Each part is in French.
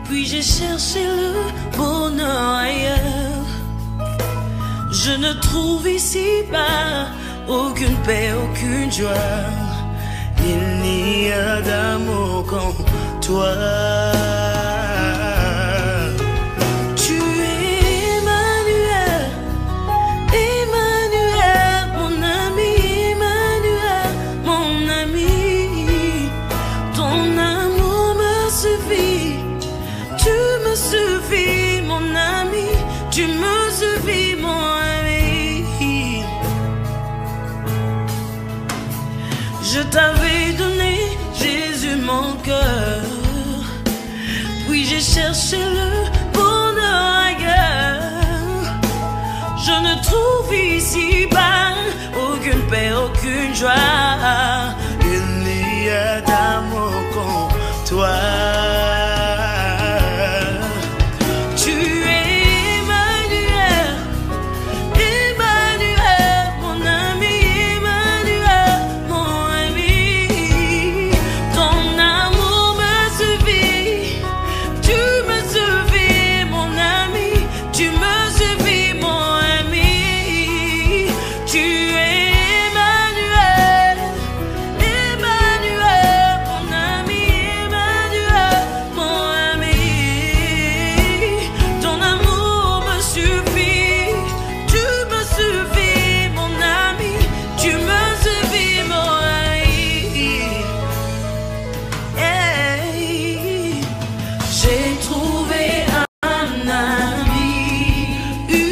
Puis j'ai cherché le bonheur ailleurs. Je ne trouve ici-bas aucune paix, aucune joie. Il n'y a d'amour qu'en toi. Tu es Emmanuel, Emmanuel, mon ami, Emmanuel, mon ami. Ton amour me suffit, tu me suffis, mon ami, tu me suffis, mon ami. Je t'avais donné, Jésus, mon cœur. Puis j'ai cherché le bonheur ailleurs. Je ne trouve ici-bas aucune paix, aucune joie. Il n'y a d'amour qu'en toi. Tu es Emmanuel, Emmanuel, mon ami, Emmanuel, mon ami. Ton amour me suffit, tu me suffis, mon ami, tu me suffis, mon ami. Tu es Emmanuel, Emmanuel, mon ami, Emmanuel, mon ami. Ton amour me suffit, tu me suffis, mon ami, tu me suffis, mon ami. Hey, j'ai trouvé un ami, une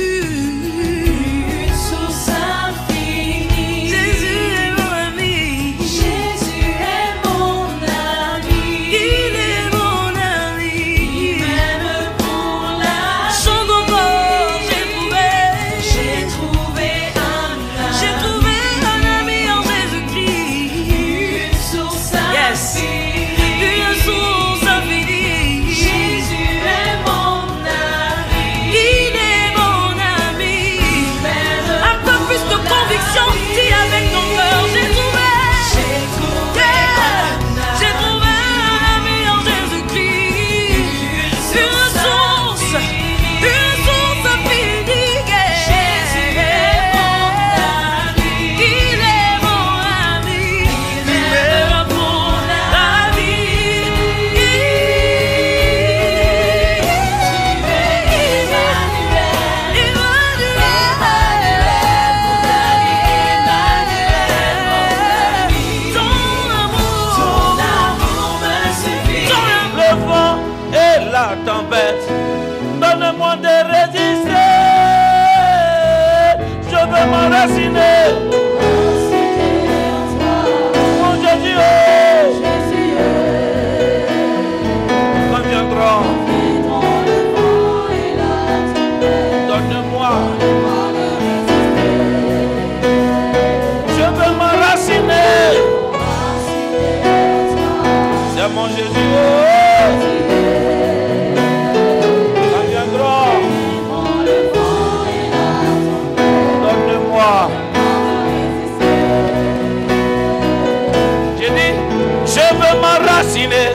source infinie. Jésus est mon ami, Jésus est mon ami, il est mon ami, il m'aime pour la vie. Chante encore, j'ai trouvé un ami en Jésus-Christ, une source infinie, une source infinie. Jésus est mon ami, il est mon ami, il m'aime. Un peu plus de conviction, dis avec ton cœur, j'ai trouvé un ami en Jésus-Christ, une source infinie. Jésus est mon ami, il est mon ami, il m'aime pour la vie. Ton amour me suffit. Le vent et la tempête, donne-moi de résister. Je veux m'enraciner. Mon Jésus, quand viendra, donne-moi. Je veux m'enraciner. C'est mon Jésus. Quand viendra, donne-moi. J'ai dit, je veux m'enraciner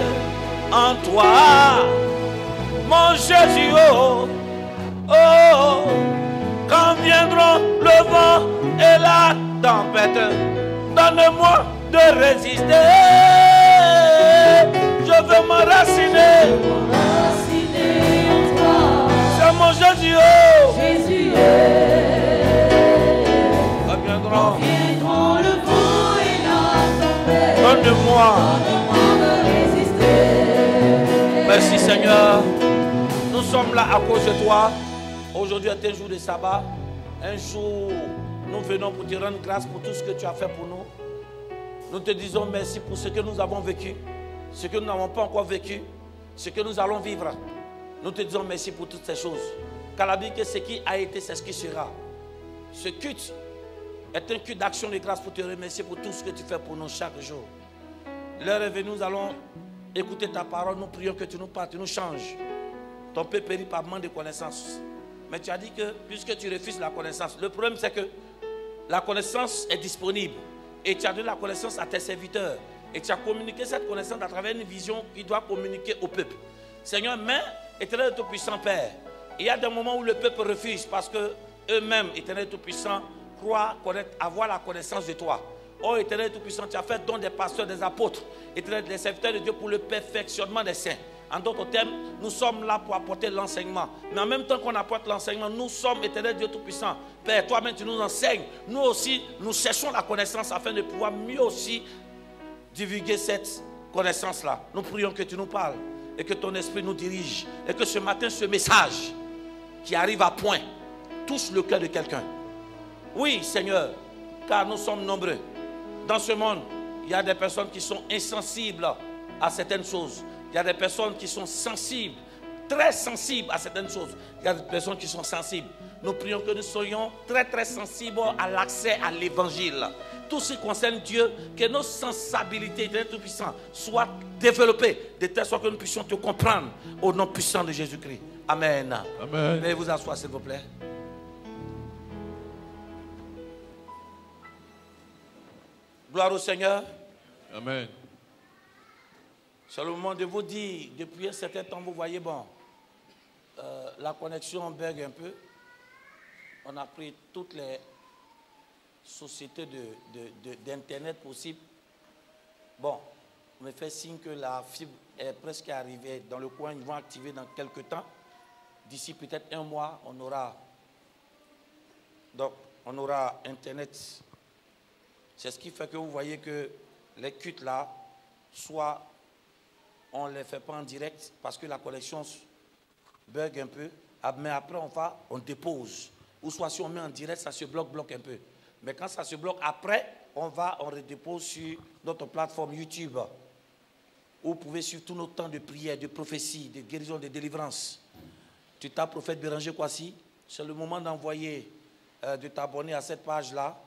en toi, mon Jésus. Oh, oh, quand viendront le vent et la tempête, donne-moi de résister. Je veux m'enraciner. C'est mon Jésus. Oh. Quand viendront le vent et la tempête, donne-moi. Merci Seigneur. Nous sommes là à cause de toi. Aujourd'hui est un jour de sabbat. Un jour, nous venons pour te rendre grâce pour tout ce que tu as fait pour nous. Nous te disons merci pour ce que nous avons vécu, ce que nous n'avons pas encore vécu, ce que nous allons vivre. Nous te disons merci pour toutes ces choses. Car la Bible dit que ce qui a été, c'est ce qui sera. Ce culte est un culte d'action de grâce pour te remercier pour tout ce que tu fais pour nous chaque jour. L'heure est venue, nous allons écouter ta parole. Nous prions que tu nous parles, tu nous changes. Ton peuple périt par manque de connaissance. Mais tu as dit que puisque tu refuses la connaissance, le problème c'est que la connaissance est disponible. Et tu as donné la connaissance à tes serviteurs. Et tu as communiqué cette connaissance à travers une vision qui doit communiquer au peuple. Seigneur, mais, Éternel Tout-Puissant Père, il y a des moments où le peuple refuse parce que eux-mêmes, Éternel Tout-Puissant, croient avoir la connaissance de toi. Oh Éternel Tout-Puissant, tu as fait don des pasteurs, des apôtres, Éternel, des serviteurs de Dieu pour le perfectionnement des saints. En d'autres termes, nous sommes là pour apporter l'enseignement. Mais en même temps qu'on apporte l'enseignement, nous sommes, Éternel Dieu Tout-Puissant. Père, toi-même, tu nous enseignes. Nous aussi, nous cherchons la connaissance afin de pouvoir mieux aussi divulguer cette connaissance-là. Nous prions que tu nous parles et que ton esprit nous dirige. Et que ce matin, ce message qui arrive à point touche le cœur de quelqu'un. Oui, Seigneur, car nous sommes nombreux. Dans ce monde, il y a des personnes qui sont insensibles à certaines choses. Il y a des personnes qui sont sensibles, très sensibles à certaines choses. Il y a des personnes qui sont sensibles. Nous prions que nous soyons très très sensibles à l'accès à l'évangile. Tout ce qui concerne Dieu, que nos sensibilités de Tout-Puissant soient développées de telle sorte que nous puissions te comprendre au nom puissant de Jésus-Christ. Amen. Amen. Veuillez vous asseoir s'il vous plaît. Gloire au Seigneur. Amen. C'est le moment de vous dire, depuis un certain temps, vous voyez, bon, la connexion bug un peu. On a pris toutes les sociétés d'Internet possibles. Bon, on me fait signe que la fibre est presque arrivée dans le coin. Ils vont activer dans quelques temps. D'ici peut-être un mois, on aura Internet. C'est ce qui fait que vous voyez que les cultes là, soit on ne les fait pas en direct parce que la connexion bug un peu, mais après on dépose. Ou soit si on met en direct, ça se bloque un peu. Mais quand ça se bloque, après, on redépose sur notre plateforme YouTube. Où vous pouvez suivre tous nos temps de prière, de prophétie, de guérison, de délivrance. Tu tapes Prophète Béranger Kouassi, c'est le moment d'envoyer, de t'abonner à cette page-là.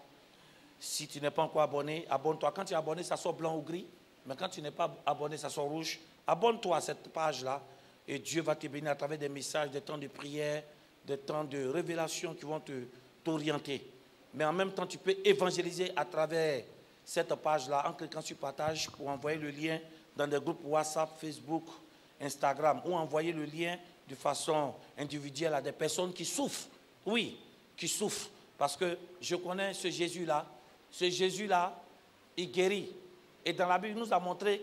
Si tu n'es pas encore abonné, abonne-toi. Quand tu es abonné, ça sort blanc ou gris. Mais quand tu n'es pas abonné, ça sort rouge. Abonne-toi à cette page-là et Dieu va te bénir à travers des messages, des temps de prière, des temps de révélation qui vont t'orienter. Mais en même temps, tu peux évangéliser à travers cette page-là en cliquant sur partage pour envoyer le lien dans des groupes WhatsApp, Facebook, Instagram ou envoyer le lien de façon individuelle à des personnes qui souffrent. Oui, qui souffrent. Parce que je connais ce Jésus-là. Ce Jésus-là, il guérit. Et dans la Bible, il nous a montré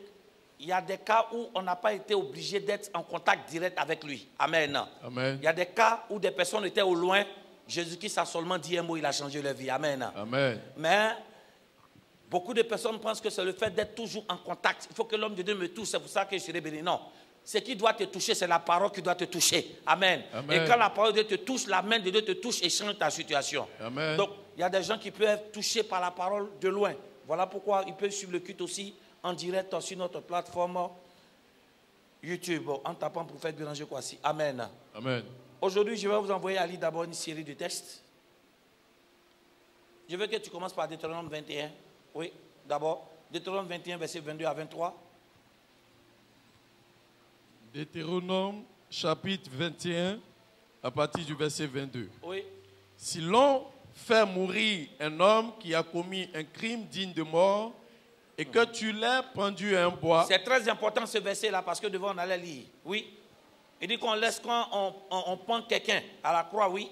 qu'il y a des cas où on n'a pas été obligé d'être en contact direct avec lui. Amen. Amen. Il y a des cas où des personnes étaient au loin. Jésus-Christ a seulement dit un mot, il a changé leur vie. Amen. Amen. Mais beaucoup de personnes pensent que c'est le fait d'être toujours en contact. Il faut que l'homme de Dieu me touche, c'est pour ça que je serai béni. Non. Ce qui doit te toucher, c'est la parole qui doit te toucher. Amen. Amen. Et quand la parole de Dieu te touche, la main de Dieu te touche et change ta situation. Amen. Donc, il y a des gens qui peuvent être touchés par la parole de loin. Voilà pourquoi ils peuvent suivre le culte aussi en direct sur notre plateforme YouTube en tapant Prophète Béranger Kouassi. Amen. Amen. Aujourd'hui, je vais vous envoyer à lire d'abord une série de textes. Je veux que tu commences par Deutéronome 21. Oui, d'abord. Deutéronome 21, versets 22 à 23. Deutéronome, chapitre 21, à partir du verset 22. Oui. Si l'on fait mourir un homme qui a commis un crime digne de mort et que tu l'aies pendu à un bois. C'est très important ce verset-là parce que devant on allait lire. Oui. Il dit qu'on laisse quand on pend quelqu'un à la croix, oui.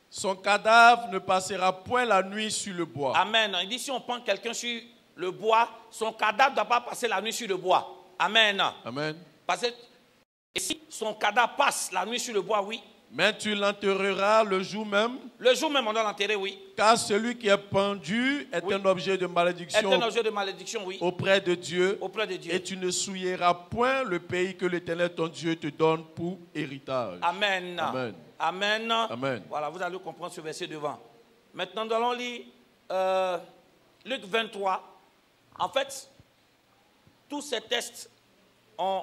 Son cadavre ne passera point la nuit sur le bois. Amen. Il dit si on pend quelqu'un sur le bois, son cadavre ne doit pas passer la nuit sur le bois. Amen. Amen. Parce que et si son cadavre passe la nuit sur le bois, oui. Mais tu l'enterreras le jour même. Le jour même, on doit l'enterrer, oui. Car celui qui est pendu est oui. un objet de malédiction. Est un objet de malédiction, oui. Auprès de Dieu. Auprès de Dieu. Et tu ne souilleras point le pays que l'Éternel ton Dieu te donne pour héritage. Amen. Amen. Amen. Amen. Voilà, vous allez comprendre ce verset devant. Maintenant, nous allons lire Luc 23. En fait, tous ces textes ont...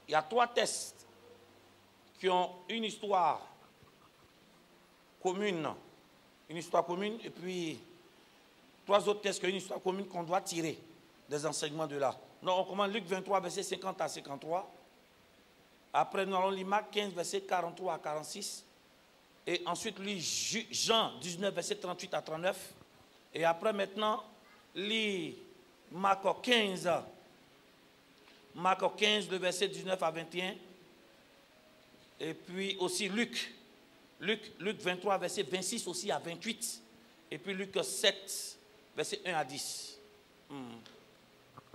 Il y a 3 textes qui ont une histoire commune. Une histoire commune et puis 3 autres textes qui ont une histoire commune qu'on doit tirer des enseignements de là. Donc on commence Luc 23, verset 50 à 53. Après nous allons lire Marc 15, verset 43 à 46. Et ensuite lire Jean 19, verset 38 à 39. Et après maintenant lire Marc 15, Marc 15, le verset 19 à 21. Et puis aussi Luc 23, verset 26 aussi à 28. Et puis Luc 7, verset 1 à 10.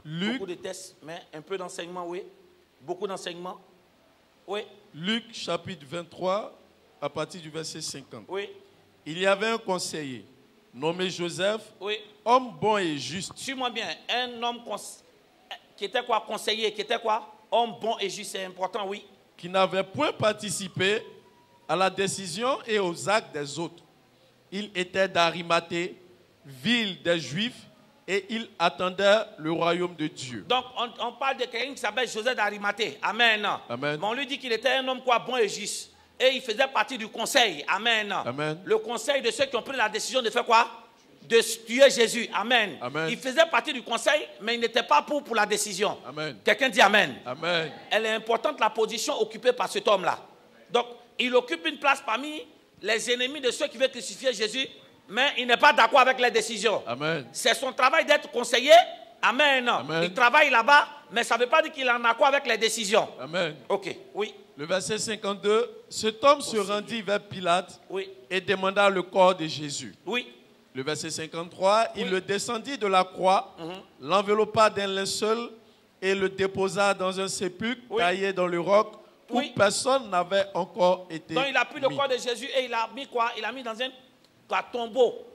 Luc, beaucoup de textes, mais un peu d'enseignement, oui. Beaucoup d'enseignement. Oui. Luc chapitre 23, à partir du verset 50. Oui. Il y avait un conseiller nommé Joseph, Oui. homme bon et juste. Suis-moi bien. Un homme qui était quoi? Conseiller, qui était quoi? Homme bon et juste, c'est important, oui. Qui n'avait point participé à la décision et aux actes des autres. Il était d'Arimathée, ville des Juifs, et il attendait le royaume de Dieu. Donc, on parle de quelqu'un qui s'appelle Joseph d'Arimathée. Amen. Amen. Mais on lui dit qu'il était un homme quoi? Bon et juste. Et il faisait partie du conseil. Amen. Amen. Le conseil de ceux qui ont pris la décision de faire quoi? De tuer Jésus. Amen. Amen. Il faisait partie du conseil, mais il n'était pas pour la décision. Amen. Quelqu'un dit Amen. Amen. Elle est importante, la position occupée par cet homme-là. Donc, il occupe une place parmi les ennemis de ceux qui veulent crucifier Jésus, mais il n'est pas d'accord avec les décisions. Amen. C'est son travail d'être conseiller. Amen. Amen. Il travaille là-bas, mais ça ne veut pas dire qu'il est en accord avec les décisions. Amen. Ok, oui. Le verset 52, cet homme se rendit vers Pilate Oui. et demanda le corps de Jésus. Oui. Le verset 53, il le descendit de la croix, l'enveloppa d'un linceul et le déposa dans un sépulcre taillé dans le roc où personne n'avait encore été. Donc il a pris le mis. corps de Jésus et il a mis quoi? Il a mis dans un tombeau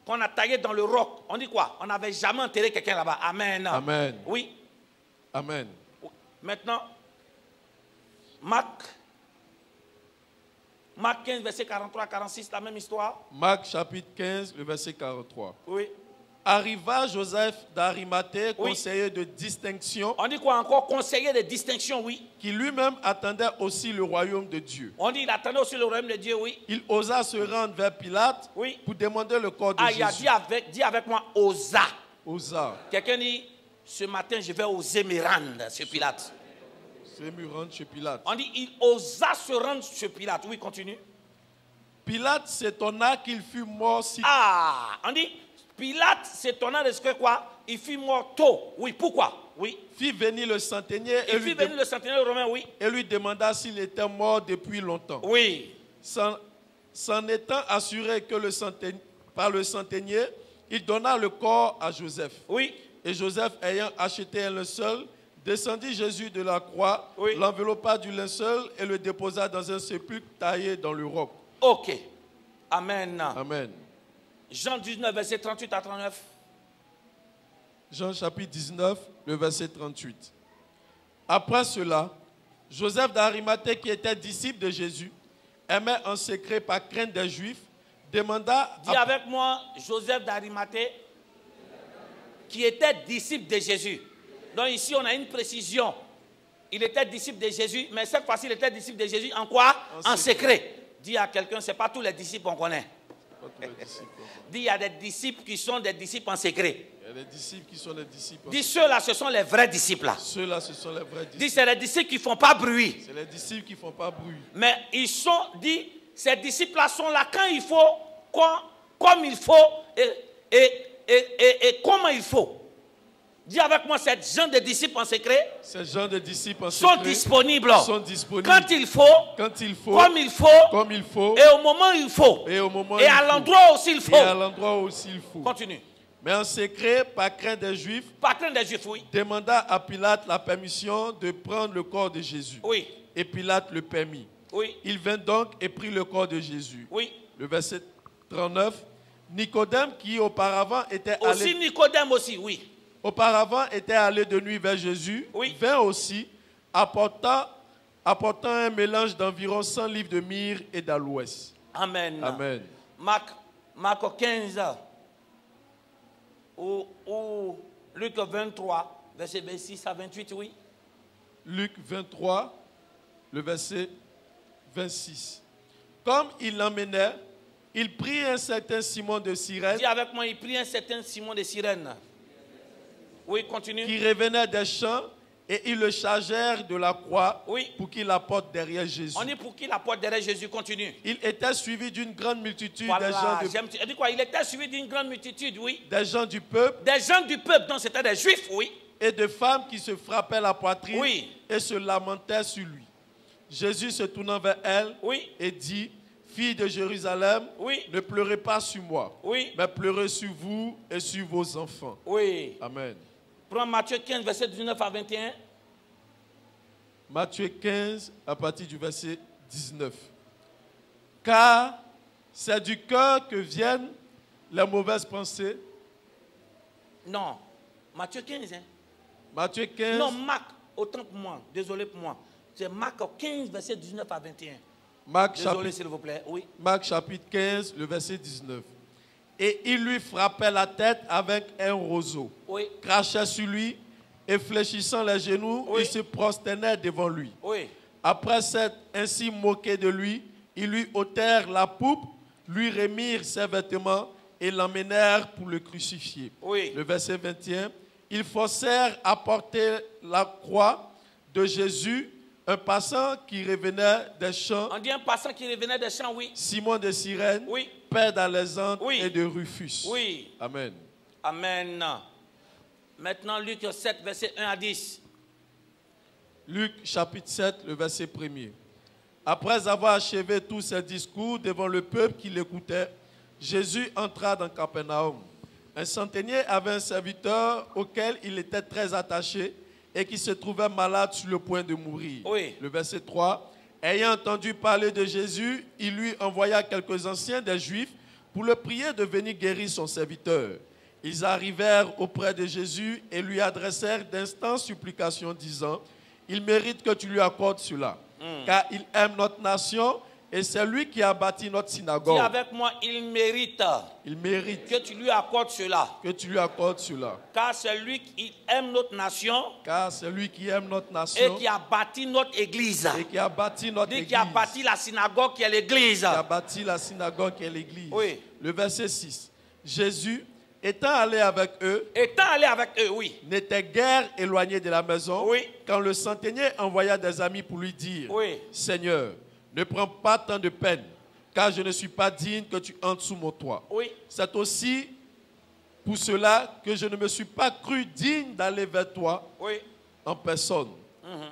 qu'on a taillé dans le roc. On dit quoi? On n'avait jamais enterré quelqu'un là-bas. Amen. Amen. Oui. Amen. Maintenant, Marc 15, verset 43-46, la même histoire. Marc chapitre 15, le verset 43. Oui. Arriva Joseph d'Arimathée, conseiller de distinction, On dit quoi encore? Conseiller de distinction, oui. qui lui-même attendait aussi le royaume de Dieu. On dit il attendait aussi le royaume de Dieu, oui. Il osa se rendre vers Pilate pour demander le corps de Il a Jésus. dit avec moi, osa. Osa. Quelqu'un dit, ce matin, je vais oser me rendre sur Pilate. Se me rendre chez Pilate. On dit, il osa se rendre sur Pilate. Oui, continue. Pilate s'étonna qu'il fût mort si... On dit, Pilate s'étonna de ce que quoi? Il fut mort tôt. Oui, pourquoi? Oui. Fit venir le centenier Il fit venir le centenier romain, oui. et lui demanda s'il était mort depuis longtemps. Oui. S'en étant assuré que par le centenier, il donna le corps à Joseph. Oui. Et Joseph, ayant acheté un linceul, descendit Jésus de la croix, Oui. l'enveloppa du linceul et le déposa dans un sépulcre taillé dans le roc. Ok. Amen. Amen. Jean 19, verset 38 à 39. Jean chapitre 19, le verset 38. Après cela, Joseph d'Arimathée, qui était disciple de Jésus, aimait en secret par crainte des Juifs, demanda... Dis avec moi, Joseph d'Arimathée, qui était disciple de Jésus. Donc ici, on a une précision. Il était disciple de Jésus, mais cette fois-ci, il était disciple de Jésus en quoi? En secret. Dis à quelqu'un, ce n'est pas tous les disciples qu'on connaît. Dis, il y a des disciples qui sont des disciples en secret. Il y a des disciples qui sont des disciples. Dis, ceux-là, ce sont les vrais disciples. Ceux-là, ce sont les vrais disciples. Dis, c'est les disciples qui ne font pas bruit. C'est les disciples qui ne font pas bruit. Mais ils sont, dis, ces disciples-là sont là quand il faut, comme il faut et comment il faut. Dis avec moi, ces gens de disciples en secret, ces gens de disciples en sont secret disponibles. Sont disponibles quand il faut, comme il faut, et au moment où il faut, et au moment et à l'endroit aussi il faut. Et à l'endroit aussi il faut. Continue. Mais en secret, par crainte des Juifs, oui. Demanda à Pilate la permission de prendre le corps de Jésus. Oui. Et Pilate le permit. Oui. Il vint donc et prit le corps de Jésus. Oui. Le verset 39. Nicodème, qui auparavant était allé... Nicodème aussi, oui. Auparavant était allé de nuit vers Jésus, vint aussi, apportant un mélange d'environ 100 livres de myrrhe et d'aloès. Amen. Amen. Marc 15, ou Luc 23, verset 26 à 28, oui. Luc 23, le verset 26. Comme il l'emmenait, il prit un certain Simon de Cyrène. Dis avec moi, il prit un certain Simon de Cyrène. Oui, continue. Qui revenait des champs et ils le chargèrent de la croix pour qu'il la porte derrière Jésus. On dit pour qu'il la porte derrière Jésus, continue. Il était suivi d'une grande multitude voilà, des gens dit quoi? Il était suivi d'une grande multitude, oui. Des gens du peuple. Des gens du peuple, donc c'était des Juifs, oui. et de femmes qui se frappaient la poitrine Oui. et se lamentaient sur lui. Jésus se tournant vers elle Oui. et dit, fille de Jérusalem, Oui. ne pleurez pas sur moi, Oui. mais pleurez sur vous et sur vos enfants. Oui. Amen. Prends Matthieu 15, verset 19 à 21. Matthieu 15, à partir du verset 19. Car c'est du cœur que viennent les mauvaises pensées. Non. Matthieu 15. Hein? Matthieu 15. Non, Marc. Autant pour moi. Désolé pour moi. C'est Marc 15, verset 19 à 21. Désolé, s'il vous plaît. Oui. Marc chapitre 15, le verset 19. Et il lui frappait la tête avec un roseau, Oui. crachait sur lui et fléchissant les genoux, Oui. il se prosternait devant lui. Oui. Après s'être ainsi moqué de lui, ils lui ôtèrent la poupe, lui remirent ses vêtements et l'emmenèrent pour le crucifier. Oui. Le verset 21. Ils forcèrent à porter la croix de Jésus, un passant qui revenait des champs, On dit un passant qui revenait des champs, oui. Simon de Cyrène, Oui. père d'Alexandre Oui. et de Rufus. Oui. Amen. Amen. Maintenant, Luc 7, verset 1 à 10. Luc chapitre 7, le verset 1er. Après avoir achevé tous ses discours devant le peuple qui l'écoutait, Jésus entra dans Capernaum. Un centenier avait un serviteur auquel il était très attaché et qui se trouvait malade sur le point de mourir. Oui. Le verset 3. Ayant entendu parler de Jésus, il lui envoya quelques anciens des Juifs pour le prier de venir guérir son serviteur. Ils arrivèrent auprès de Jésus et lui adressèrent d'instantes supplications disant, « Il mérite que tu lui accordes cela, car il aime notre nation et c'est lui qui a bâti notre synagogue. » Dis avec moi, il mérite Il mérite que tu lui accordes cela. que tu lui accordes cela, Car c'est lui qui aime notre nation car c'est lui qui aime notre et nation qui a bâti notre église. et qui a bâti notre Dit église, qui a bâti la synagogue qui est l'église. qui a bâti la synagogue et l'église. Oui. Le verset 6. Jésus, étant allé avec eux, Étant allé avec eux, oui. n'était guère éloigné de la maison, Oui. quand le centenier envoya des amis pour lui dire, Oui. Seigneur, ne prends pas tant de peine, car je ne suis pas digne que tu entres sous mon toit. Oui. C'est aussi pour cela que je ne me suis pas cru digne d'aller vers toi Oui. en personne.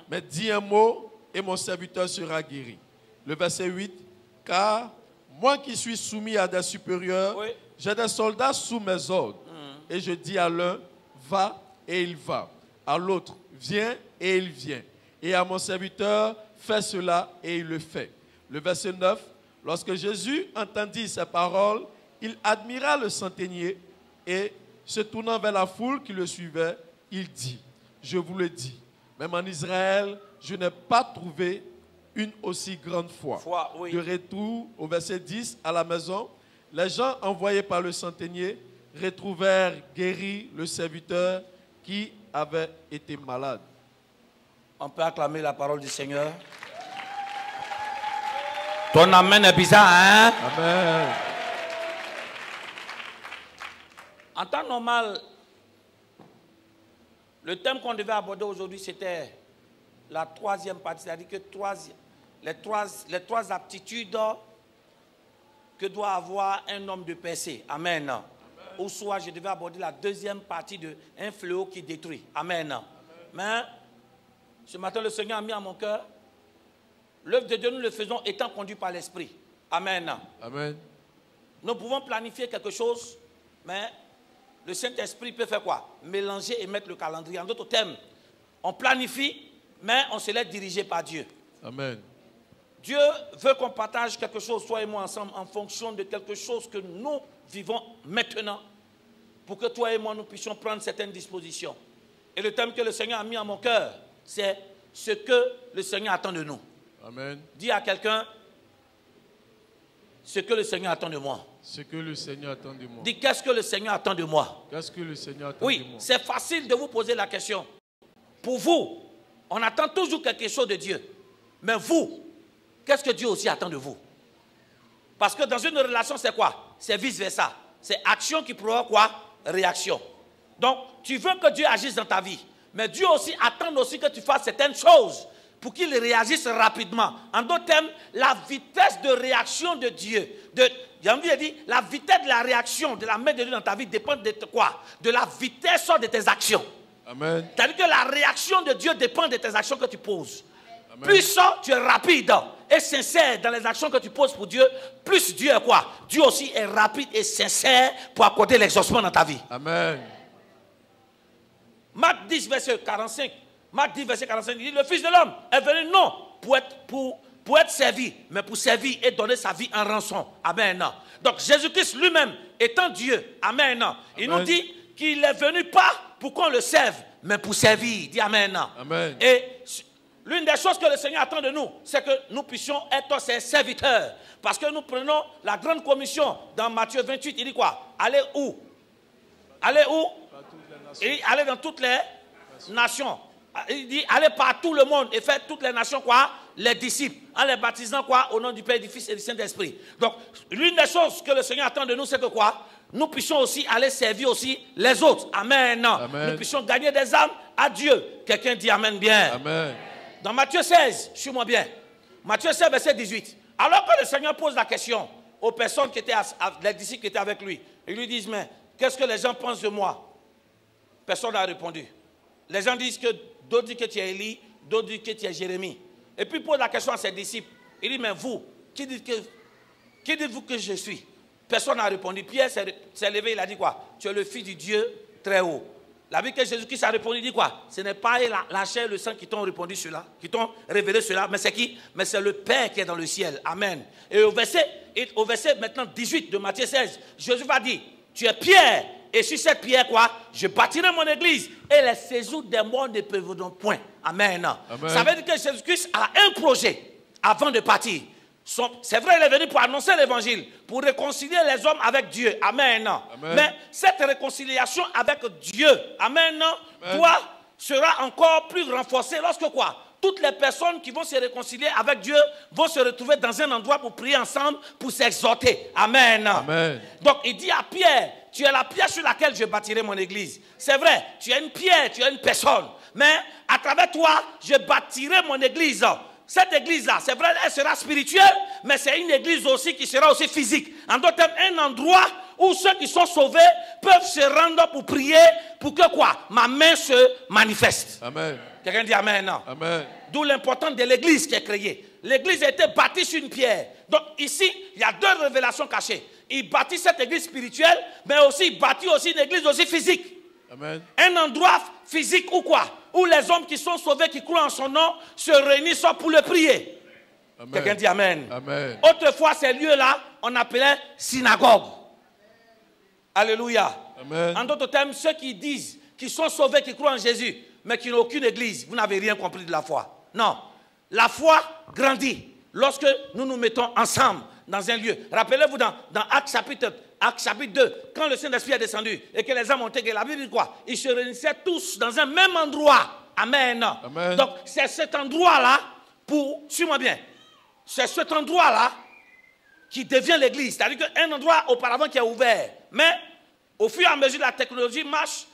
Mais dis un mot et mon serviteur sera guéri. Le verset 8, car moi qui suis soumis à des supérieurs, Oui. j'ai des soldats sous mes ordres. Et je dis à l'un, va, et il va. À l'autre, viens, et il vient. Et à mon serviteur, fais cela, et il le fait. Le verset 9, lorsque Jésus entendit ces paroles, il admira le centenier et, se tournant vers la foule qui le suivait, il dit, je vous le dis, même en Israël, je n'ai pas trouvé une aussi grande foi. Oui. De retour au verset 10, à la maison, les gens envoyés par le centenier retrouvèrent guéri le serviteur qui avait été malade. On peut acclamer la parole du Seigneur. Ton amen est bizarre, hein? Amen. En temps normal, le thème qu'on devait aborder aujourd'hui, c'était la troisième partie, c'est-à-dire que les trois aptitudes que doit avoir un homme de percée. Amen. Ou soit je devais aborder la deuxième partie de un fléau qui détruit. Amen. Mais ce matin, le Seigneur a mis à mon cœur, l'œuvre de Dieu, nous le faisons étant conduits par l'Esprit. Amen. Amen. Nous pouvons planifier quelque chose, mais le Saint-Esprit peut faire quoi? Mélanger et mettre le calendrier. En d'autres termes, on planifie, mais on se laisse diriger par Dieu. Amen. Dieu veut qu'on partage quelque chose, toi et moi ensemble, en fonction de quelque chose que nous vivons maintenant, pour que toi et moi, nous puissions prendre certaines dispositions. Et le thème que le Seigneur a mis à mon cœur, c'est ce que le Seigneur attend de nous. Amen. Dis à quelqu'un, ce que le Seigneur attend de moi. Ce que le Seigneur attend de moi. Dis, qu'est-ce que le Seigneur attend de moi? Qu'est-ce que le Seigneur attend de Oui, moi? c'est facile de vous poser la question. Pour vous, on attend toujours quelque chose de Dieu. Mais vous, qu'est-ce que Dieu aussi attend de vous? Parce que dans une relation, c'est quoi? C'est vice-versa. C'est action qui provoque quoi? Réaction. Donc, tu veux que Dieu agisse dans ta vie. Mais Dieu aussi attend aussi que tu fasses certaines choses pour qu'il réagisse rapidement. En d'autres termes, la vitesse de réaction de Dieu, j'ai envie de dire, la vitesse de la réaction de la main de Dieu dans ta vie dépend de quoi? De la vitesse de tes actions. Amen. C'est-à-dire que la réaction de Dieu dépend de tes actions que tu poses. Amen. Plus tu es rapide et sincère dans les actions que tu poses pour Dieu, plus Dieu est quoi? Dieu aussi est rapide et sincère pour accorder l'exaucement dans ta vie. Amen. Marc 10, verset 45. Marc 10, verset 45, il dit, le Fils de l'homme est venu non pour être servi, mais pour servir et donner sa vie en rançon. Amen. Donc Jésus-Christ lui-même, étant Dieu, Amen. Il nous dit qu'il est venu pas pour qu'on le serve, mais pour servir. Dis Amen. Amen. Et l'une des choses que le Seigneur attend de nous, c'est que nous puissions être ses serviteurs. Parce que nous prenons la grande commission dans Matthieu 28, il dit quoi? Allez où? Allez où? Il dit, allez dans toutes les nations. Il dit, allez par tout le monde et faites toutes les nations quoi? Les disciples. En les baptisant quoi? Au nom du Père, du Fils et du Saint-Esprit. Donc, l'une des choses que le Seigneur attend de nous, c'est que quoi? Nous puissions aussi aller servir aussi les autres. Amen. Amen. Nous puissions gagner des âmes à Dieu. Quelqu'un dit Amen bien. Amen. Dans Matthieu 16, suis-moi bien. Matthieu 16, verset 18. Alors que le Seigneur pose la question aux personnes qui étaient, les disciples qui étaient avec lui, ils lui disent, mais qu'est-ce que les gens pensent de moi? Personne n'a répondu. Les gens disent que d'autres disent que tu es Élie, d'autres disent que tu es Jérémie. Et puis il pose la question à ses disciples. Il dit, mais vous, qui dites-vous que je suis? Personne n'a répondu. Pierre s'est levé, il a dit quoi? Tu es le Fils du Dieu très haut. La Bible que Jésus-Christ a répondu, il dit quoi? Ce n'est pas la chair et le sang qui t'ont répondu cela, qui t'ont révélé cela, mais c'est qui? Mais c'est le Père qui est dans le ciel. Amen. Et au verset maintenant 18 de Matthieu 16, Jésus va dire, tu es Pierre, et sur cette pierre, quoi? Je bâtirai mon église, et les séjours des morts ne prévaudront point. Amen. Amen. Ça veut dire que Jésus-Christ a un projet avant de partir. C'est vrai, il est venu pour annoncer l'évangile, pour réconcilier les hommes avec Dieu. Amen. Amen. Mais cette réconciliation avec Dieu, Amen, sera encore plus renforcée lorsque quoi? Toutes les personnes qui vont se réconcilier avec Dieu vont se retrouver dans un endroit pour prier ensemble, pour s'exhorter. Amen. Amen. Donc il dit à Pierre, tu es la pierre sur laquelle je bâtirai mon église. C'est vrai, tu es une pierre, tu es une personne. Mais à travers toi, je bâtirai mon église. Cette église-là, c'est vrai, elle sera spirituelle, mais c'est une église aussi qui sera aussi physique. En d'autres termes, un endroit où ceux qui sont sauvés peuvent se rendre pour prier, pour que quoi? Ma main se manifeste. Amen. Quelqu'un dit Amen. Amen. D'où l'importance de l'église qui est créée. L'église a été bâtie sur une pierre. Donc ici, il y a deux révélations cachées. Il bâtit cette église spirituelle, mais aussi il bâtit aussi une église aussi physique. Amen. Un endroit physique ou quoi? Où les hommes qui sont sauvés, qui croient en son nom, se réunissent pour le prier. Amen. Quelqu'un dit Amen. Amen. Autrefois, ces lieux-là, on appelait synagogue. Alléluia. Amen. En d'autres termes, ceux qui disent qu'ils sont sauvés, qui croient en Jésus, mais qui n'ont aucune église, vous n'avez rien compris de la foi. Non. La foi grandit lorsque nous nous mettons ensemble dans un lieu. Rappelez-vous dans Actes chapitre 2, quand le Saint-Esprit est descendu et que les hommes ont été, la Bible dit quoi? Ils se réunissaient tous dans un même endroit. Amen. Amen. Donc, c'est cet endroit-là, suis-moi bien, c'est cet endroit-là qui devient l'église. C'est-à-dire qu'un endroit auparavant qui est ouvert. Mais, au fur et à mesure de la technologie marche,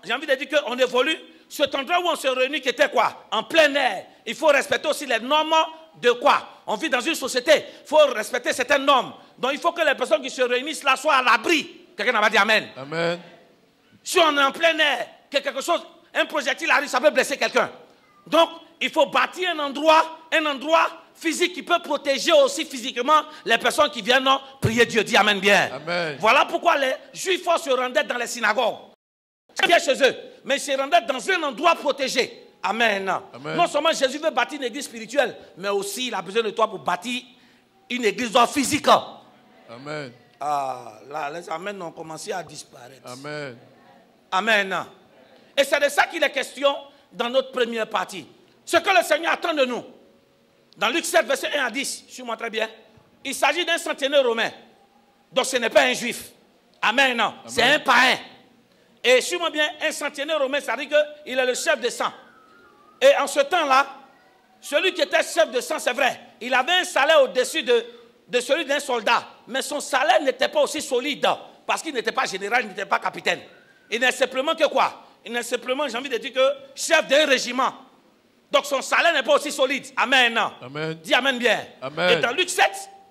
j'ai envie de dire qu'on évolue. Cet endroit où on se réunit qui était quoi? En plein air. Il faut respecter aussi les normes de quoi? On vit dans une société. Il faut respecter certaines normes. Donc il faut que les personnes qui se réunissent là soient à l'abri. Quelqu'un n'a pas dit Amen. Amen. Si on est en plein air, que quelque chose, un projectile arrive, ça peut blesser quelqu'un. Donc il faut bâtir un endroit physique qui peut protéger aussi physiquement les personnes qui viennent prier Dieu. Dis Amen bien. Amen. Voilà pourquoi les Juifs se rendaient dans les synagogues. Bien chez eux, mais ils se rendaient dans un endroit protégé. Amen. Amen. Non seulement Jésus veut bâtir une église spirituelle, mais aussi il a besoin de toi pour bâtir une église physique. Amen. Ah, là, les amens ont commencé à disparaître. Amen. Amen. Et c'est de ça qu'il est question dans notre première partie. Ce que le Seigneur attend de nous. Dans Luc 7, verset 1 à 10, suis-moi très bien. Il s'agit d'un centenaire romain. Donc ce n'est pas un juif. Amen. Amen. C'est un païen. Et suis-moi bien, un centenaire romain, ça veut dire qu'il est le chef de sang. Et en ce temps-là, celui qui était chef de sang, c'est vrai, il avait un salaire au-dessus de celui d'un soldat. Mais son salaire n'était pas aussi solide, parce qu'il n'était pas général, il n'était pas capitaine. Il n'est simplement que quoi? Il n'est simplement, j'ai envie de dire, que chef d'un régiment. Donc son salaire n'est pas aussi solide. Amen. Amen. Dis Amen bien. Amen. Et dans Luc 7,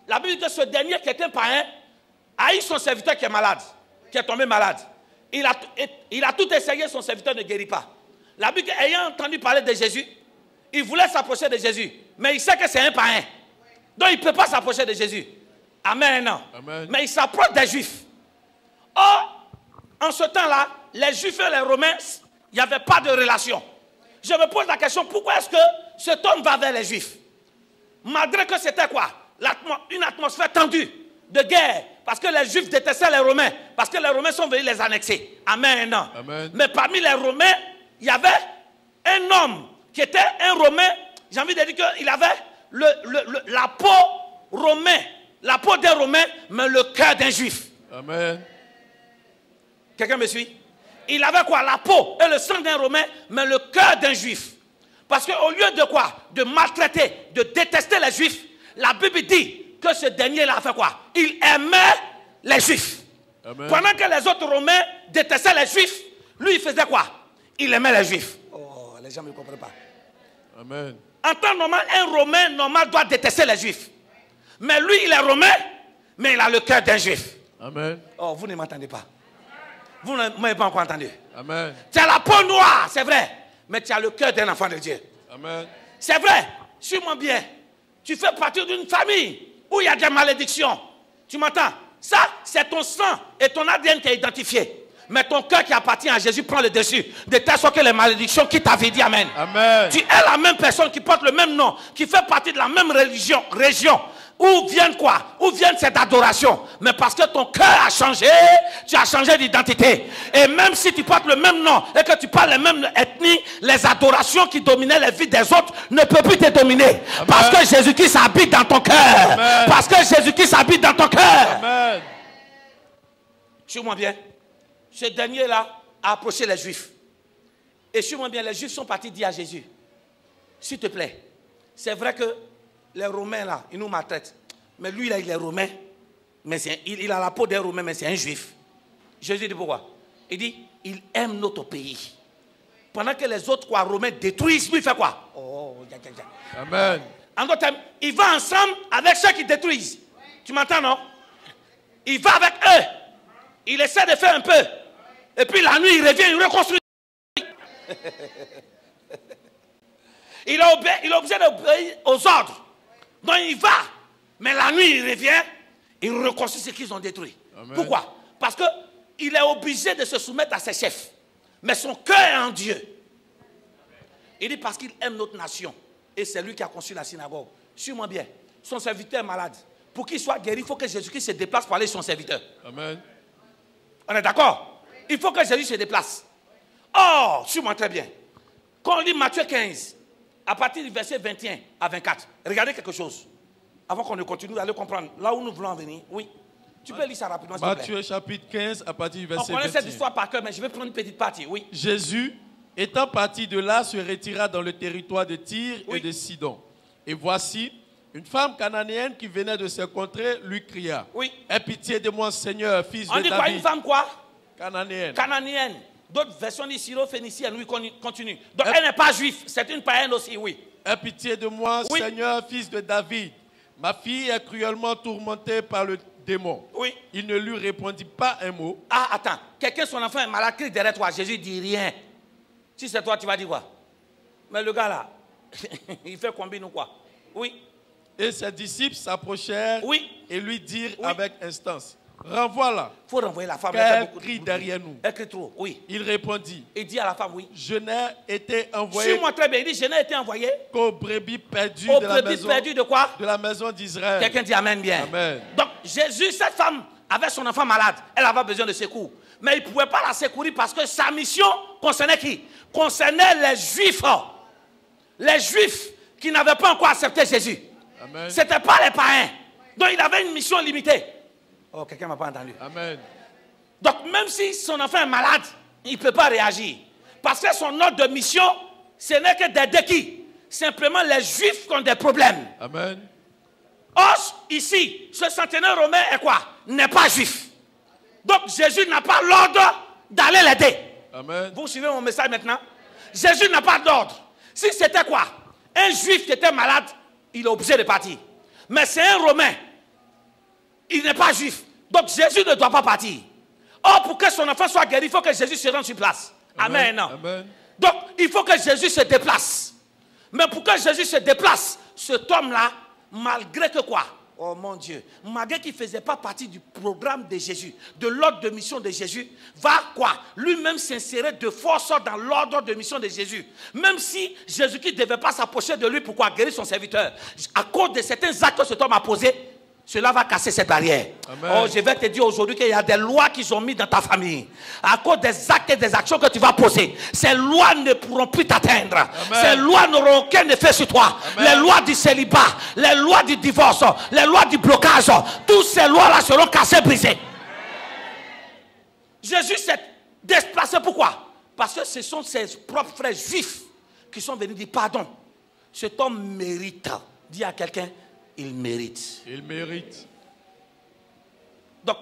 la Bible dit que ce dernier qui est un païen a eu son serviteur qui est malade, qui est tombé malade. il a tout essayé, son serviteur ne guérit pas. La Bible, ayant entendu parler de Jésus, il voulait s'approcher de Jésus, mais il sait que c'est un païen. Donc il ne peut pas s'approcher de Jésus. Amen. Amen. Mais il s'approche des Juifs. Or, en ce temps-là, les Juifs et les Romains, il n'y avait pas de relation. Je me pose la question, pourquoi est-ce que cet homme va vers les Juifs? Malgré que c'était quoi? Une atmosphère tendue de guerre. Parce que les Juifs détestaient les Romains. Parce que les Romains sont venus les annexer. Amen. Amen. Mais parmi les Romains, il y avait un homme qui était un Romain. J'ai envie de dire qu'il avait la peau romaine. La peau d'un Romain, mais le cœur d'un Juif. Amen. Quelqu'un me suit? Il avait quoi? La peau et le sang d'un Romain, mais le cœur d'un Juif. Parce qu'au lieu de quoi? De maltraiter, de détester les Juifs, la Bible dit que ce dernier-là a fait quoi? Il aimait les Juifs. Amen. Pendant que les autres Romains détestaient les Juifs, lui, il faisait quoi? Il aimait les Juifs. Oh, les gens ne me comprennent pas. Amen. En temps normal, un Romain normal doit détester les Juifs. Mais lui, il est Romain, mais il a le cœur d'un Juif. Amen. Oh, vous ne m'entendez pas. Vous ne m'avez pas encore entendu. Amen. Tu as la peau noire, c'est vrai. Mais tu as le cœur d'un enfant de Dieu. Amen. C'est vrai. Suis-moi bien. Tu fais partie d'une famille où il y a des malédictions. Tu m'entends? Ça, c'est ton sang et ton ADN qui est identifié. Mais ton cœur qui appartient à Jésus prend le dessus. De telle sorte que les malédictions qui t'avaient dit, amen. Amen. Tu es la même personne qui porte le même nom, qui fait partie de la même région. Où viennent quoi? Où viennent cette adoration? Mais parce que ton cœur a changé, tu as changé d'identité. Et même si tu portes le même nom et que tu parles les mêmes ethnies, les adorations qui dominaient les vies des autres ne peuvent plus te dominer. Amen. Parce que Jésus-Christ habite dans ton cœur. Parce que Jésus-Christ habite dans ton cœur. Amen. Suis-moi bien. Ce dernier-là a approché les Juifs. Et suis-moi bien, les Juifs sont partis dire à Jésus, s'il te plaît, c'est vrai que les Romains, là, ils nous maltraitent. Mais lui, là, il est Romain. Mais il a la peau d'un Romain, mais c'est un Juif. Jésus dit pourquoi? Il dit, il aime notre pays. Pendant que les autres, quoi, Romains détruisent, lui, il fait quoi? Oh, Amen. En d'autres termes, il va ensemble avec ceux qui détruisent. Tu m'entends, non? Il va avec eux. Il essaie de faire un peu. Et puis la nuit, il revient, il reconstruit. Il est obligé d'obéir aux ordres. Donc il va, mais la nuit il revient, il reconstruit ce qu'ils ont détruit. Amen. Pourquoi? Parce qu'il est obligé de se soumettre à ses chefs. Mais son cœur est en Dieu. Il dit parce qu'il aime notre nation. Et c'est lui qui a construit la synagogue. Suis-moi bien. Son serviteur est malade. Pour qu'il soit guéri, il faut que Jésus-Christ se déplace pour aller sur son serviteur. Amen. On est d'accord? Il faut que Jésus se déplace. Oh, suis-moi très bien. Quand on lit Matthieu 15, à partir du verset 21 à 24, regardez quelque chose. Avant qu'on ne continue, allez comprendre là où nous voulons en venir. Oui. Tu peux lire ça rapidement, s'il te plaît. Matthieu chapitre 15, à partir du verset 21. On connaît cette histoire par cœur, mais je vais prendre une petite partie. Oui. Jésus, étant parti de là, se retira dans le territoire de Tyr et de Sidon. Et voici, une femme cananéenne qui venait de ces contrées lui cria. Oui. Aie pitié de moi, Seigneur, fils de David. On dit quoi, une femme quoi? Cananéenne. Cananéenne. D'autres versions disent syro-phénicienne. Oui, continue. Donc elle n'est pas juive, c'est une païenne aussi, oui. Aie pitié de moi, oui. Seigneur, fils de David. Ma fille est cruellement tourmentée par le démon. Oui. Il ne lui répondit pas un mot. Ah, attends. Quelqu'un, son enfant est malade, crie derrière toi. Jésus dit rien. Si c'est toi, tu vas dire quoi? Mais le gars là, il fait combien ou quoi? Oui. Et ses disciples s'approchèrent et lui dirent avec instance, renvoie-la. Il faut renvoyer la femme. Elle crie derrière nous. Elle crie trop, oui. Il répondit. Il dit à la femme, oui. Je n'ai été envoyé. Suis-moi très bien. Il dit, je n'ai été envoyé. Qu'aux brebis perdues de la maison. Perdues de quoi? De la maison d'Israël. Quelqu'un dit amen bien. Amen. Donc, Jésus, cette femme avait son enfant malade. Elle avait besoin de secours. Mais il ne pouvait pas la secourir parce que sa mission concernait qui? Concernait les Juifs. Les Juifs qui n'avaient pas encore accepté Jésus. Ce n'était pas les païens. Donc il avait une mission limitée. Oh, quelqu'un ne m'a pas entendu. Amen. Donc même si son enfant est malade, il ne peut pas réagir. Parce que son ordre de mission, ce n'est que d'aider qui? Simplement les Juifs qui ont des problèmes. Amen. Or, ici, ce centenaire romain est quoi? N'est pas juif. Donc Jésus n'a pas l'ordre d'aller l'aider. Amen. Vous suivez mon message maintenant? Jésus n'a pas d'ordre. Si c'était quoi? Un juif qui était malade, il est obligé de partir. Mais c'est un Romain. Il n'est pas juif. Donc Jésus ne doit pas partir. Or, pour que son enfant soit guéri, il faut que Jésus se rende sur place. Amen. Amen. Donc, il faut que Jésus se déplace. Mais pour que Jésus se déplace, cet homme-là, malgré que quoi? Oh mon Dieu, malgré qu'il ne faisait pas partie du programme de Jésus, de l'ordre de mission de Jésus, va quoi? Lui-même s'insérer de force dans l'ordre de mission de Jésus. Même si Jésus-Christ ne devait pas s'approcher de lui pour quoi? Guérir son serviteur. À cause de certains actes que cet homme a posés, cela va casser cette barrière. Amen. Oh, je vais te dire aujourd'hui qu'il y a des lois qui sont mises dans ta famille. À cause des actes et des actions que tu vas poser, ces lois ne pourront plus t'atteindre. Ces lois n'auront aucun effet sur toi. Amen. Les lois du célibat, les lois du divorce, les lois du blocage, toutes ces lois-là seront cassées, brisées. Jésus s'est déplacé. Pourquoi? Parce que ce sont ses propres frères juifs qui sont venus dire pardon. Cet homme mérite. Dis à quelqu'un, il mérite. Il mérite. Donc,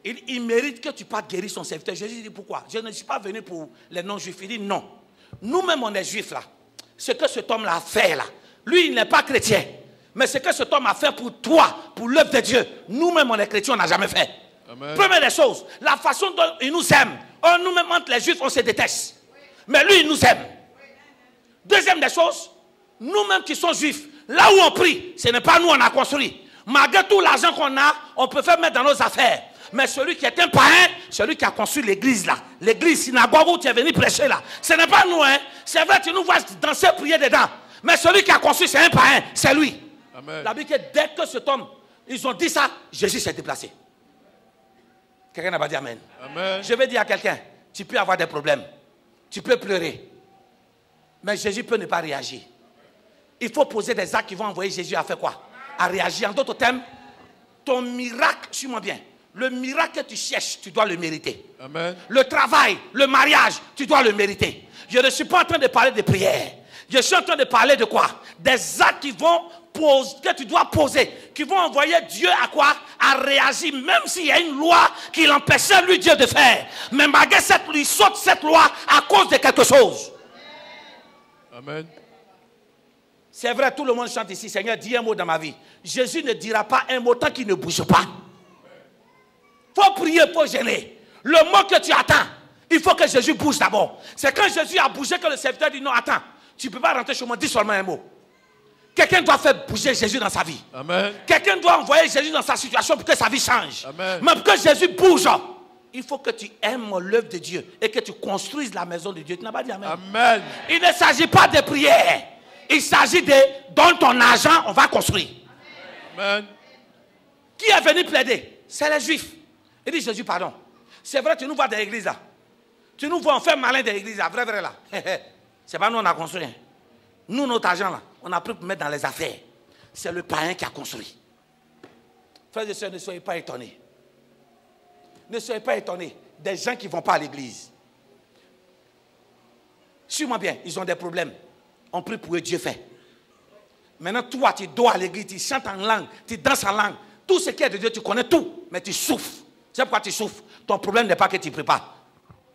il mérite que tu partes guérir son serviteur. Jésus dit pourquoi? Je ne suis pas venu pour les non-juifs. Il dit non. Nous-mêmes, on est juifs là. Ce que cet homme-là a fait là, lui, il n'est pas chrétien. Mais ce que cet homme a fait pour toi, pour l'œuvre de Dieu, nous-mêmes, on est chrétiens, on n'a jamais fait. Amen. Première des choses, la façon dont il nous aime. Nous-mêmes, entre les juifs, on se déteste. Mais lui, il nous aime. Deuxième des choses, nous-mêmes qui sommes juifs, là où on prie, ce n'est pas nous on a construit. Malgré tout l'argent qu'on a, on peut faire mettre dans nos affaires. Mais celui qui est un païen, celui qui a construit l'église là, l'église synagogue où tu es venu prêcher là, ce n'est pas nous, hein. C'est vrai, tu nous vois danser, prier dedans. Mais celui qui a construit, c'est un païen, c'est lui. Amen. La Bible dit que dès que cet homme, ils ont dit ça, Jésus s'est déplacé. Quelqu'un n'a pas dit amen. Amen. Je vais dire à quelqu'un, tu peux avoir des problèmes, tu peux pleurer, mais Jésus peut ne pas réagir. Il faut poser des actes qui vont envoyer Jésus à faire quoi? À réagir. En d'autres termes, ton miracle, suis-moi bien, le miracle que tu cherches, tu dois le mériter. Amen. Le travail, le mariage, tu dois le mériter. Je ne suis pas en train de parler de prière. Je suis en train de parler de quoi? Des actes qui vont poser, que tu dois poser, qui vont envoyer Dieu à quoi? À réagir, même s'il y a une loi qui l'empêchait, lui, Dieu, de faire. Mais malgré cette, il saute cette loi à cause de quelque chose. Amen. C'est vrai, tout le monde chante ici, Seigneur, dis un mot dans ma vie. Jésus ne dira pas un mot tant qu'il ne bouge pas. Il faut prier, il faut gêner. Le mot que tu attends, il faut que Jésus bouge d'abord. C'est quand Jésus a bougé que le serviteur dit non, attends, tu ne peux pas rentrer chez moi, dis seulement un mot. Quelqu'un doit faire bouger Jésus dans sa vie. Amen. Quelqu'un doit envoyer Jésus dans sa situation pour que sa vie change. Amen. Mais pour que Jésus bouge, il faut que tu aimes l'œuvre de Dieu et que tu construises la maison de Dieu. Tu n'as pas dit amen. Amen. Il ne s'agit pas de prière. Il s'agit de donne ton argent, on va construire. Amen. Qui est venu plaider? C'est les Juifs. Il dit Jésus, pardon. C'est vrai, tu nous vois dans l'église là. Tu nous vois, on fait malin dans l'église là. Vrai, vrai là. C'est pas nous, on a construit. Nous, notre argent là, on a pris pour mettre dans les affaires. C'est le païen qui a construit. Frères et sœurs, ne soyez pas étonnés. Ne soyez pas étonnés des gens qui ne vont pas à l'église. Suis-moi bien, ils ont des problèmes. On prie pour eux, Dieu fait. Maintenant, toi, tu dois à l'église, tu chantes en langue, tu danses en langue. Tout ce qui est de Dieu, tu connais tout, mais tu souffres. C'est pourquoi tu souffres. Ton problème n'est pas que tu ne pries pas.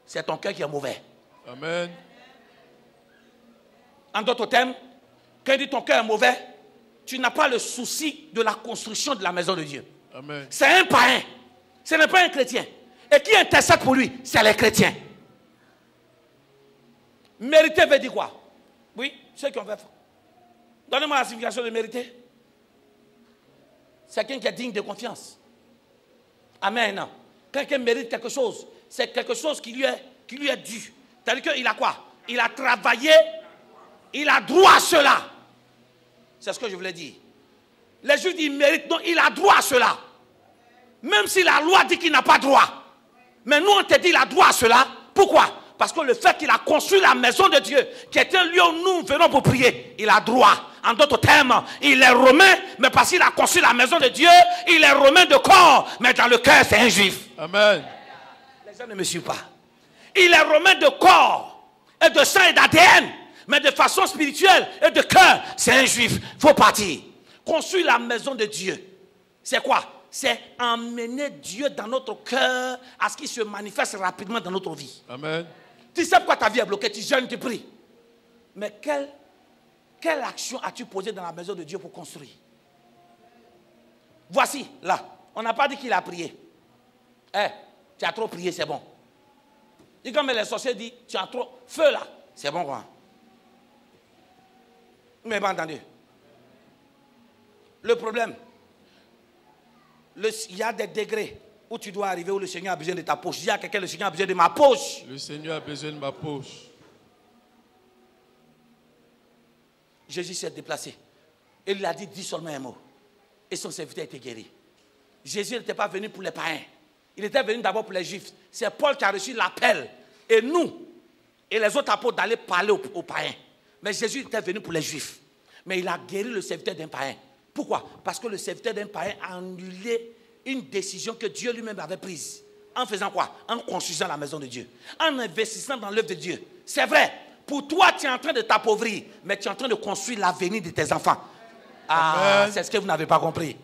C'est ton cœur qui est mauvais. Amen. En d'autres termes, quand il dit ton cœur est mauvais, tu n'as pas le souci de la construction de la maison de Dieu. Amen. C'est un païen. Ce n'est pas un chrétien. Et qui intercède pour lui? C'est les chrétiens. Mériter veut dire quoi? Oui, ceux qui ont fait. Donnez-moi la signification de mériter. C'est quelqu'un qui est digne de confiance. Amen. Quelqu'un mérite quelque chose. C'est quelque chose qui lui est dû. C'est-à-dire qu'il a quoi? Il a travaillé. Il a droit à cela. C'est ce que je voulais dire. Les Juifs disent il mérite. Non, il a droit à cela. Même si la loi dit qu'il n'a pas droit. Mais nous, on te dit qu'il a droit à cela. Pourquoi? Parce que le fait qu'il a construit la maison de Dieu, qui est un lieu où nous venons pour prier, il a droit. En d'autres termes, il est romain, mais parce qu'il a construit la maison de Dieu, il est romain de corps, mais dans le cœur, c'est un juif. Amen. Les gens ne me suivent pas. Il est romain de corps, et de sang et d'ADN, mais de façon spirituelle et de cœur, c'est un juif. Il faut partir. Construire la maison de Dieu, c'est quoi? C'est emmener Dieu dans notre cœur à ce qu'il se manifeste rapidement dans notre vie. Amen. Tu sais pourquoi ta vie est bloquée, tu jeûnes, tu pries. Mais quelle action as-tu posée dans la maison de Dieu pour construire? Voici, là, on n'a pas dit qu'il a prié. Tu as trop prié, c'est bon. Et quand les sorciers disent, tu as trop feu là, c'est bon quoi. Vous m'avez pas entendu? Le problème, il y a des degrés où tu dois arriver où le Seigneur a besoin de ta poche. Il y a quelqu'un, le Seigneur a besoin de ma poche. Le Seigneur a besoin de ma poche. Jésus s'est déplacé. Et il a dit, dis seulement un mot. Et son serviteur a été guéri. Jésus n'était pas venu pour les païens. Il était venu d'abord pour les Juifs. C'est Paul qui a reçu l'appel. Et nous, et les autres apôtres, d'aller parler aux païens. Mais Jésus était venu pour les Juifs. Mais il a guéri le serviteur d'un païen. Pourquoi? Parce que le serviteur d'un païen a annulé une décision que Dieu lui-même avait prise. En faisant quoi? En construisant la maison de Dieu. En investissant dans l'œuvre de Dieu. C'est vrai. Pour toi, tu es en train de t'appauvrir. Mais tu es en train de construire l'avenir de tes enfants. Ah, c'est ce que vous n'avez pas compris.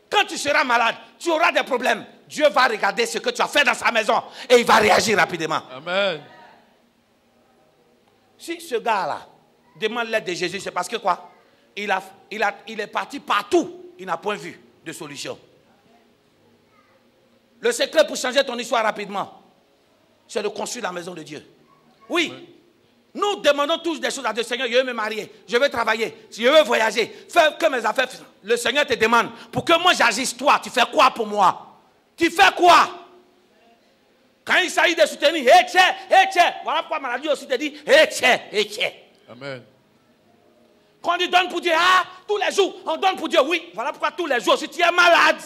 Quand tu seras malade, tu auras des problèmes. Dieu va regarder ce que tu as fait dans sa maison. Et il va réagir rapidement. Amen. Si ce gars-là demande l'aide de Jésus, c'est parce que quoi? Il est parti partout. Il n'a point vu de solution. Le secret pour changer ton histoire rapidement, c'est de construire la maison de Dieu. Oui. Amen. Nous demandons tous des choses à Dieu. Seigneur, je veux me marier, je veux travailler, je veux voyager, faire que mes affaires. Le Seigneur te demande, pour que moi j'agisse, toi, tu fais quoi pour moi? Tu fais quoi? Quand il s'agit de soutenir, voilà pourquoi maladie aussi te dit, Amen. Quand on dit donne pour Dieu, tous les jours, on donne pour Dieu, oui. Voilà pourquoi tous les jours, si tu es malade,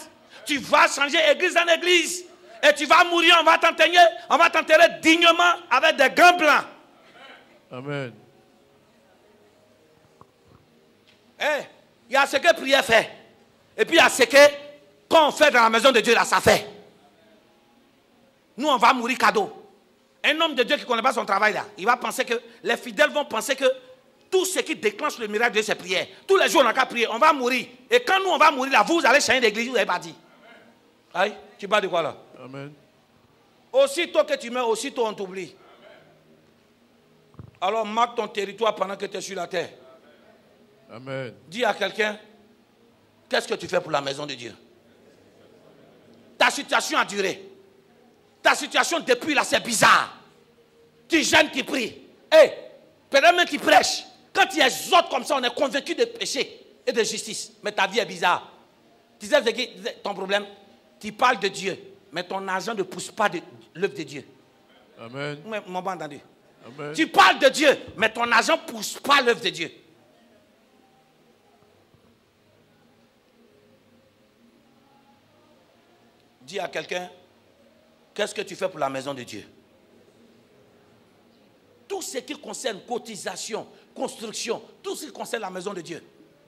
tu vas changer église en église. Et tu vas mourir, on va t'enterrer dignement avec des gants blancs. Amen. Il y a ce que prière fait. Et puis il y a ce que, quand on fait dans la maison de Dieu, là, ça fait. Nous, on va mourir cadeau. Un homme de Dieu qui ne connaît pas son travail, là, il va penser que, les fidèles vont penser que tout ce qui déclenche le miracle de Dieu, c'est prière. Tous les jours, on n'a qu'à prier, on va mourir. Et quand nous, on va mourir, là, vous allez changer d'église, vous n'avez pas dit. Aïe, tu parles de quoi, là? Amen. Aussitôt que tu meurs, aussitôt on t'oublie. Alors marque ton territoire pendant que tu es sur la terre. Amen. Dis à quelqu'un, qu'est-ce que tu fais pour la maison de Dieu? Ta situation a duré. Ta situation depuis là, c'est bizarre. Tu jeûnes, tu pries. Peut-être même tu prêches. Quand tu exhortes comme ça, on est convaincu de péché et de justice. Mais ta vie est bizarre. Tu sais ton problème? Tu parles de Dieu, mais ton argent ne pousse pas de l'œuvre de Dieu. Amen. Vous m'avez entendu? Amen. Tu parles de Dieu, mais ton argent ne pousse pas l'œuvre de Dieu. Dis à quelqu'un, qu'est-ce que tu fais pour la maison de Dieu? Tout ce qui concerne cotisation, construction, tout ce qui concerne la maison de Dieu,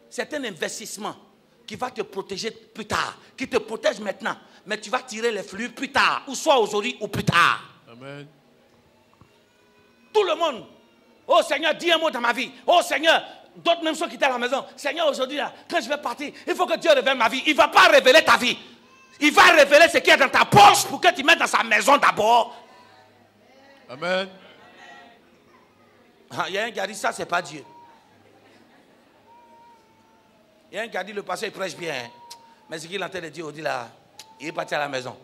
c'est un investissement qui va te protéger plus tard, qui te protège maintenant, mais tu vas tirer les flux plus tard, ou soit aujourd'hui ou plus tard. Amen. Tout le monde, oh Seigneur, dis un mot dans ma vie. Oh Seigneur, d'autres même sont quittés à la maison. Seigneur, aujourd'hui, quand je vais partir, il faut que Dieu révèle ma vie. Il ne va pas révéler ta vie. Il va révéler ce qui est dans ta poche pour que tu mettes dans sa maison d'abord. Amen. Il y a un qui a dit ça, c'est pas Dieu. Il y a un qui a dit le pasteur il prêche bien. Hein. Mais ce qu'il est en train de dire, on dit là, il est parti à la maison.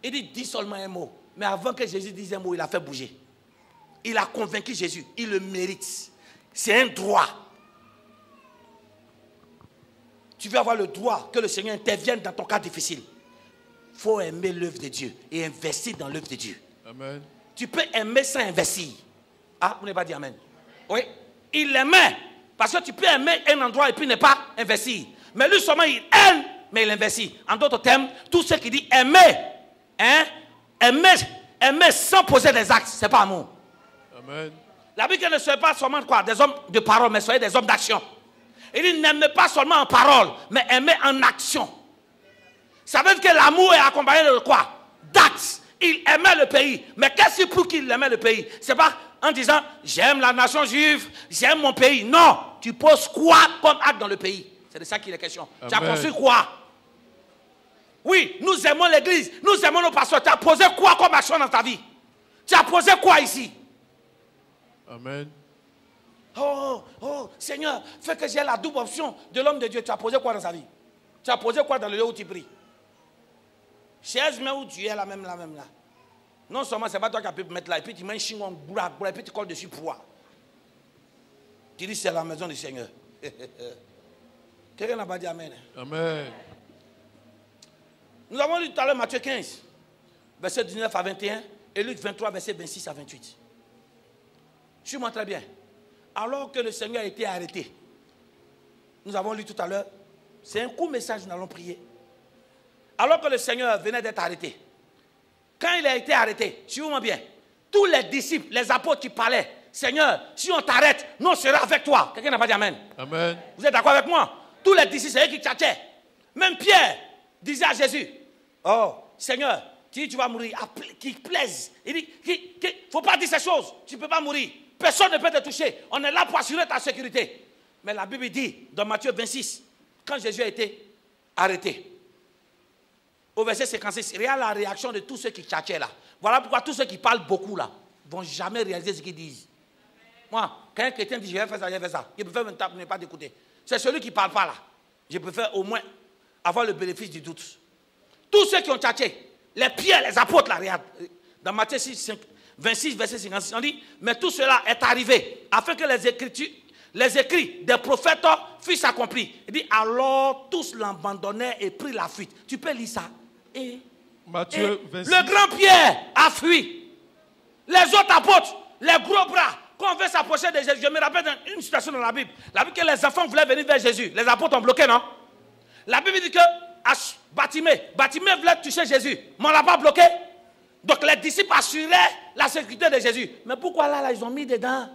Il dit, dis seulement un mot. Mais avant que Jésus dise un mot, il a fait bouger. Il a convaincu Jésus. Il le mérite. C'est un droit. Tu veux avoir le droit que le Seigneur intervienne dans ton cas difficile. Il faut aimer l'œuvre de Dieu et investir dans l'œuvre de Dieu. Amen. Tu peux aimer sans investir. Ah, vous n'avez pas dit amen. Oui. Il aimait. Parce que tu peux aimer un endroit et puis ne pas investir. Mais lui seulement, il aime, mais il investit. En d'autres termes, tout ce qui dit aimer, hein, aimer sans poser des actes, ce n'est pas amour. Amen. La Bible ne soit pas seulement quoi, des hommes de parole, mais soyez des hommes d'action. Il dit n'aimez pas seulement en parole, mais aimez en action. Ça veut dire que l'amour est accompagné de quoi? D'actes. Il aimait le pays. Mais qu'est-ce qui prouve qu'il aimait le pays? C'est pas en disant j'aime la nation juive, j'aime mon pays. Non, tu poses quoi comme acte dans le pays? C'est de ça qu'il est question. Amen. Tu as construit quoi? Oui, nous aimons l'église, nous aimons nos pasteurs. Tu as posé quoi comme action dans ta vie? Tu as posé quoi ici? Amen. Oh, Seigneur, fais que j'ai la double option de l'homme de Dieu. Tu as posé quoi dans sa vie? Tu as posé quoi dans le lieu où tu pries? Cherche mais où tu es là même là. Non seulement c'est pas toi qui as pu mettre là, et puis tu mets un chingon, et puis tu colles dessus poids. Tu dis c'est la maison du Seigneur. Quelqu'un n'a pas dit amen. Amen. Nous avons lu tout à l'heure Matthieu 15, verset 19 à 21, et Luc 23, verset 26 à 28. Suis-moi très bien. Alors que le Seigneur a été arrêté, nous avons lu tout à l'heure, c'est un court message, nous allons prier. Alors que le Seigneur venait d'être arrêté, quand il a été arrêté, suivez-moi bien, tous les disciples, les apôtres qui parlaient, Seigneur, si on t'arrête, nous on sera avec toi. Quelqu'un n'a pas dit amen. Amen. Vous êtes d'accord avec moi? Tous les disciples, c'est eux qui tchatchaient. Même Pierre disait à Jésus, oh Seigneur, tu vas mourir, qu'il plaise. Il dit, il ne faut pas dire ces choses, tu ne peux pas mourir. Personne ne peut te toucher. On est là pour assurer ta sécurité. Mais la Bible dit, dans Matthieu 26, quand Jésus a été arrêté, au verset 56, regarde la réaction de tous ceux qui tchatchaient là. Voilà pourquoi tous ceux qui parlent beaucoup là ne vont jamais réaliser ce qu'ils disent. Moi, quand un chrétien dit je vais faire ça, je vais faire ça, il préfère ne pas t'écouter. C'est celui qui ne parle pas là. Je préfère au moins avoir le bénéfice du doute. Tous ceux qui ont tchatché, les pierres, les apôtres là, regarde. Dans Matthieu 26, verset 56, on dit, mais tout cela est arrivé afin que les écrits des prophètes fussent accomplis. Il dit, alors tous l'abandonnèrent et prirent la fuite. Tu peux lire ça. Matthieu 26. Le grand Pierre a fui. Les autres apôtres, les gros bras, quand on veut s'approcher de Jésus, je me rappelle d'une situation dans la Bible. La Bible que les enfants voulaient venir vers Jésus. Les apôtres ont bloqué, non? La Bible dit que Bartimée voulait toucher Jésus, mais on ne l'a pas bloqué. Donc les disciples assuraient la sécurité de Jésus. Mais pourquoi là ils ont mis dedans?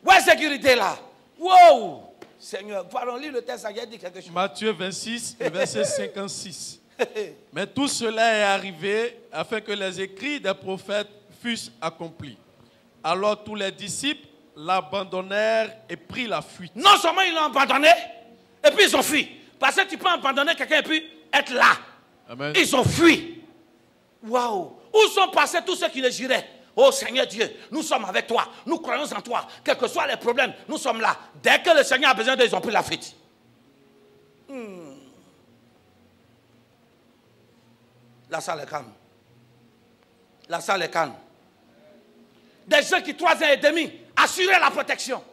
Où est la sécurité là? Wow! Seigneur, pardon, lis le texte, il a dit quelque chose. Matthieu 26, verset 56. Mais tout cela est arrivé afin que les écrits des prophètes fussent accomplis. Alors tous les disciples l'abandonnèrent et prirent la fuite. Non seulement ils l'ont abandonné, et puis ils ont fui. Parce que tu peux abandonner quelqu'un et puis être là. Amen. Ils ont fui. Waouh! Où sont passés tous ceux qui le juraient? Oh Seigneur Dieu, nous sommes avec toi, nous croyons en toi. Quels que soient les problèmes, nous sommes là. Dès que le Seigneur a besoin d'eux, ils ont pris la fuite. La salle est calme. La salle est calme. Des gens qui 3 ans et demi assuraient la protection.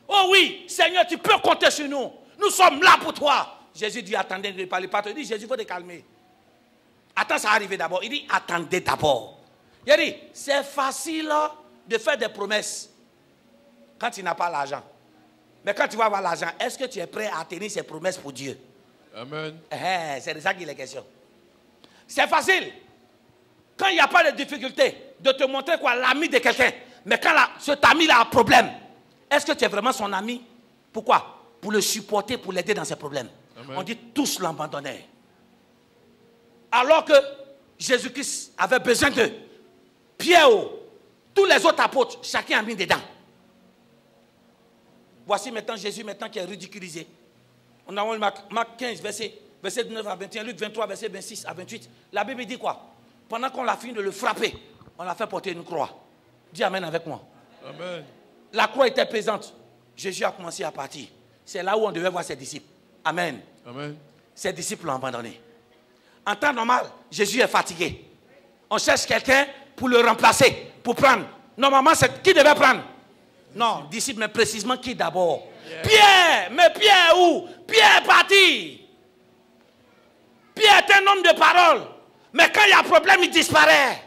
Oh oui, Seigneur, tu peux compter sur nous. Nous sommes là pour toi. Jésus dit, attendez, ne parlez pas. Il dit, Jésus, il faut te calmer. Attends, ça arrive d'abord. Il dit, attendez d'abord. Il dit, c'est facile de faire des promesses quand tu n'as pas l'argent. Mais quand tu vas avoir l'argent, est-ce que tu es prêt à tenir ces promesses pour Dieu? Amen. C'est de ça qu'il est question. C'est facile. Quand il n'y a pas de difficulté, de te montrer quoi, l'ami de quelqu'un. Mais quand cet ami-là a un problème, est-ce que tu es vraiment son ami? Pourquoi? Pour le supporter, pour l'aider dans ses problèmes. Amen. On dit tous l'abandonnèrent. Alors que Jésus-Christ avait besoin d'eux. Pierre, tous les autres apôtres, chacun a mis dedans. Voici maintenant Jésus qui est ridiculisé. On a Marc 15, verset 19 à 21, Luc 23, verset 26 à 28. La Bible dit quoi? Pendant qu'on a fini de le frapper, on l'a fait porter une croix. Dis amen avec moi. Amen. La croix était pesante. Jésus a commencé à partir. C'est là où on devait voir ses disciples. Amen. Amen. Ses disciples l'ont abandonné. En temps normal, Jésus est fatigué. On cherche quelqu'un pour le remplacer, pour prendre. Normalement, c'est qui devait prendre? Non, disciple, mais précisément qui d'abord? Yeah. Pierre, mais Pierre où? Pierre est parti. Pierre est un homme de parole. Mais quand il y a un problème, il disparaît.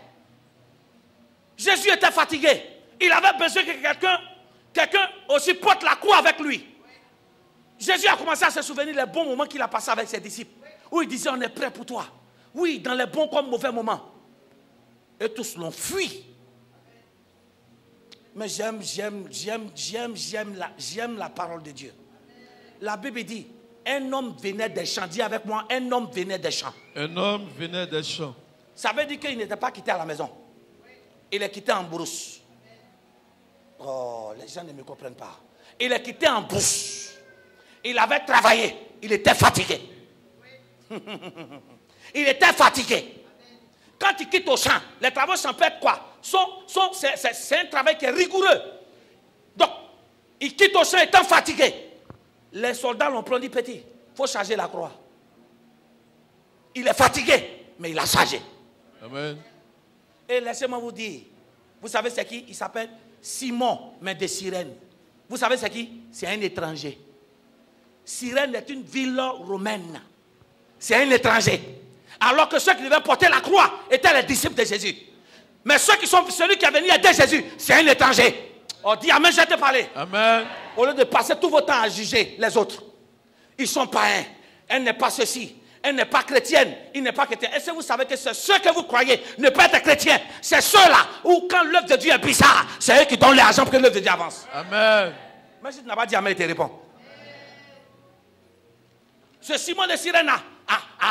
Jésus était fatigué. Il avait besoin que quelqu'un aussi porte la croix avec lui. Jésus a commencé à se souvenir des bons moments qu'il a passés avec ses disciples. Où il disait, on est prêt pour toi. Oui, dans les bons comme mauvais moments. Et tous l'ont fui. Mais j'aime la parole de Dieu. La Bible dit, un homme venait des champs. Dis avec moi, un homme venait des champs. Un homme venait des champs. Ça veut dire qu'il n'était pas quitté à la maison. Il est quitté en brousse. Oh, les gens ne me comprennent pas. Il est quitté en brousse. Il avait travaillé. Il était fatigué. Il était fatigué. Quand il quitte au champ, les travaux champêtres, quoi? C'est un travail qui est rigoureux. Donc, il quitte au champ étant fatigué. Les soldats l'ont pris, dit, petit, il faut charger la croix. Il est fatigué. mais il a changé. Amen. Et laissez-moi vous dire, vous savez c'est qui? Il s'appelle Simon, mais de Cyrène. Vous savez c'est qui? C'est un étranger. Cyrène est une ville romaine. C'est un étranger. Alors que ceux qui devaient porter la croix étaient les disciples de Jésus. Mais celui qui est venu aider Jésus, c'est un étranger. On dit Amen, je vais te parler. Amen. Au lieu de passer tout votre temps à juger les autres. Ils sont païens. Elle n'est pas ceci. Elle n'est pas chrétienne. Il n'est pas chrétien. Est-ce que vous savez que c'est ceux que vous croyez ne pas être chrétiens? C'est ceux-là où quand l'œuvre de Dieu est bizarre, c'est eux qui donnent l'argent pour que l'œuvre de Dieu avance. Amen. Mais si tu n'as pas dit Amen, il te répond. Ce Simon de Cyrène a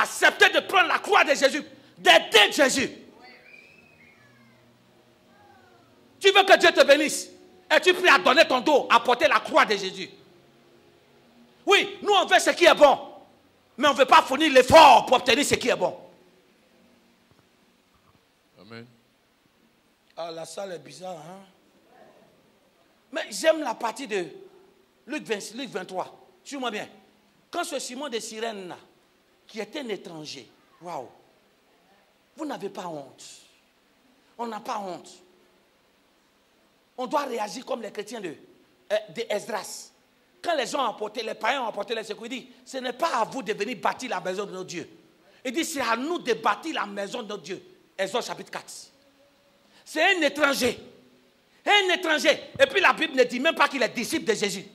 accepté de prendre la croix de Jésus, d'aider Jésus. Tu veux que Dieu te bénisse? Es-tu prêt à donner ton dos, à porter la croix de Jésus? Oui, nous on veut ce qui est bon, mais on ne veut pas fournir l'effort pour obtenir ce qui est bon. Amen. Ah, la salle est bizarre, hein? Mais j'aime la partie de Luc 23. Suis-moi bien. Quand ce Simon de Cyrène, qui était un étranger, waouh, vous n'avez pas honte. On n'a pas honte. On doit réagir comme les chrétiens de Esdras. Quand les gens ont apporté, les païens ont apporté les secours, il dit, ce n'est pas à vous de venir bâtir la maison de notre Dieu. Il dit, c'est à nous de bâtir la maison de notre Dieu. Exode chapitre 4. C'est un étranger. Un étranger. Et puis la Bible ne dit même pas qu'il est disciple de Jésus.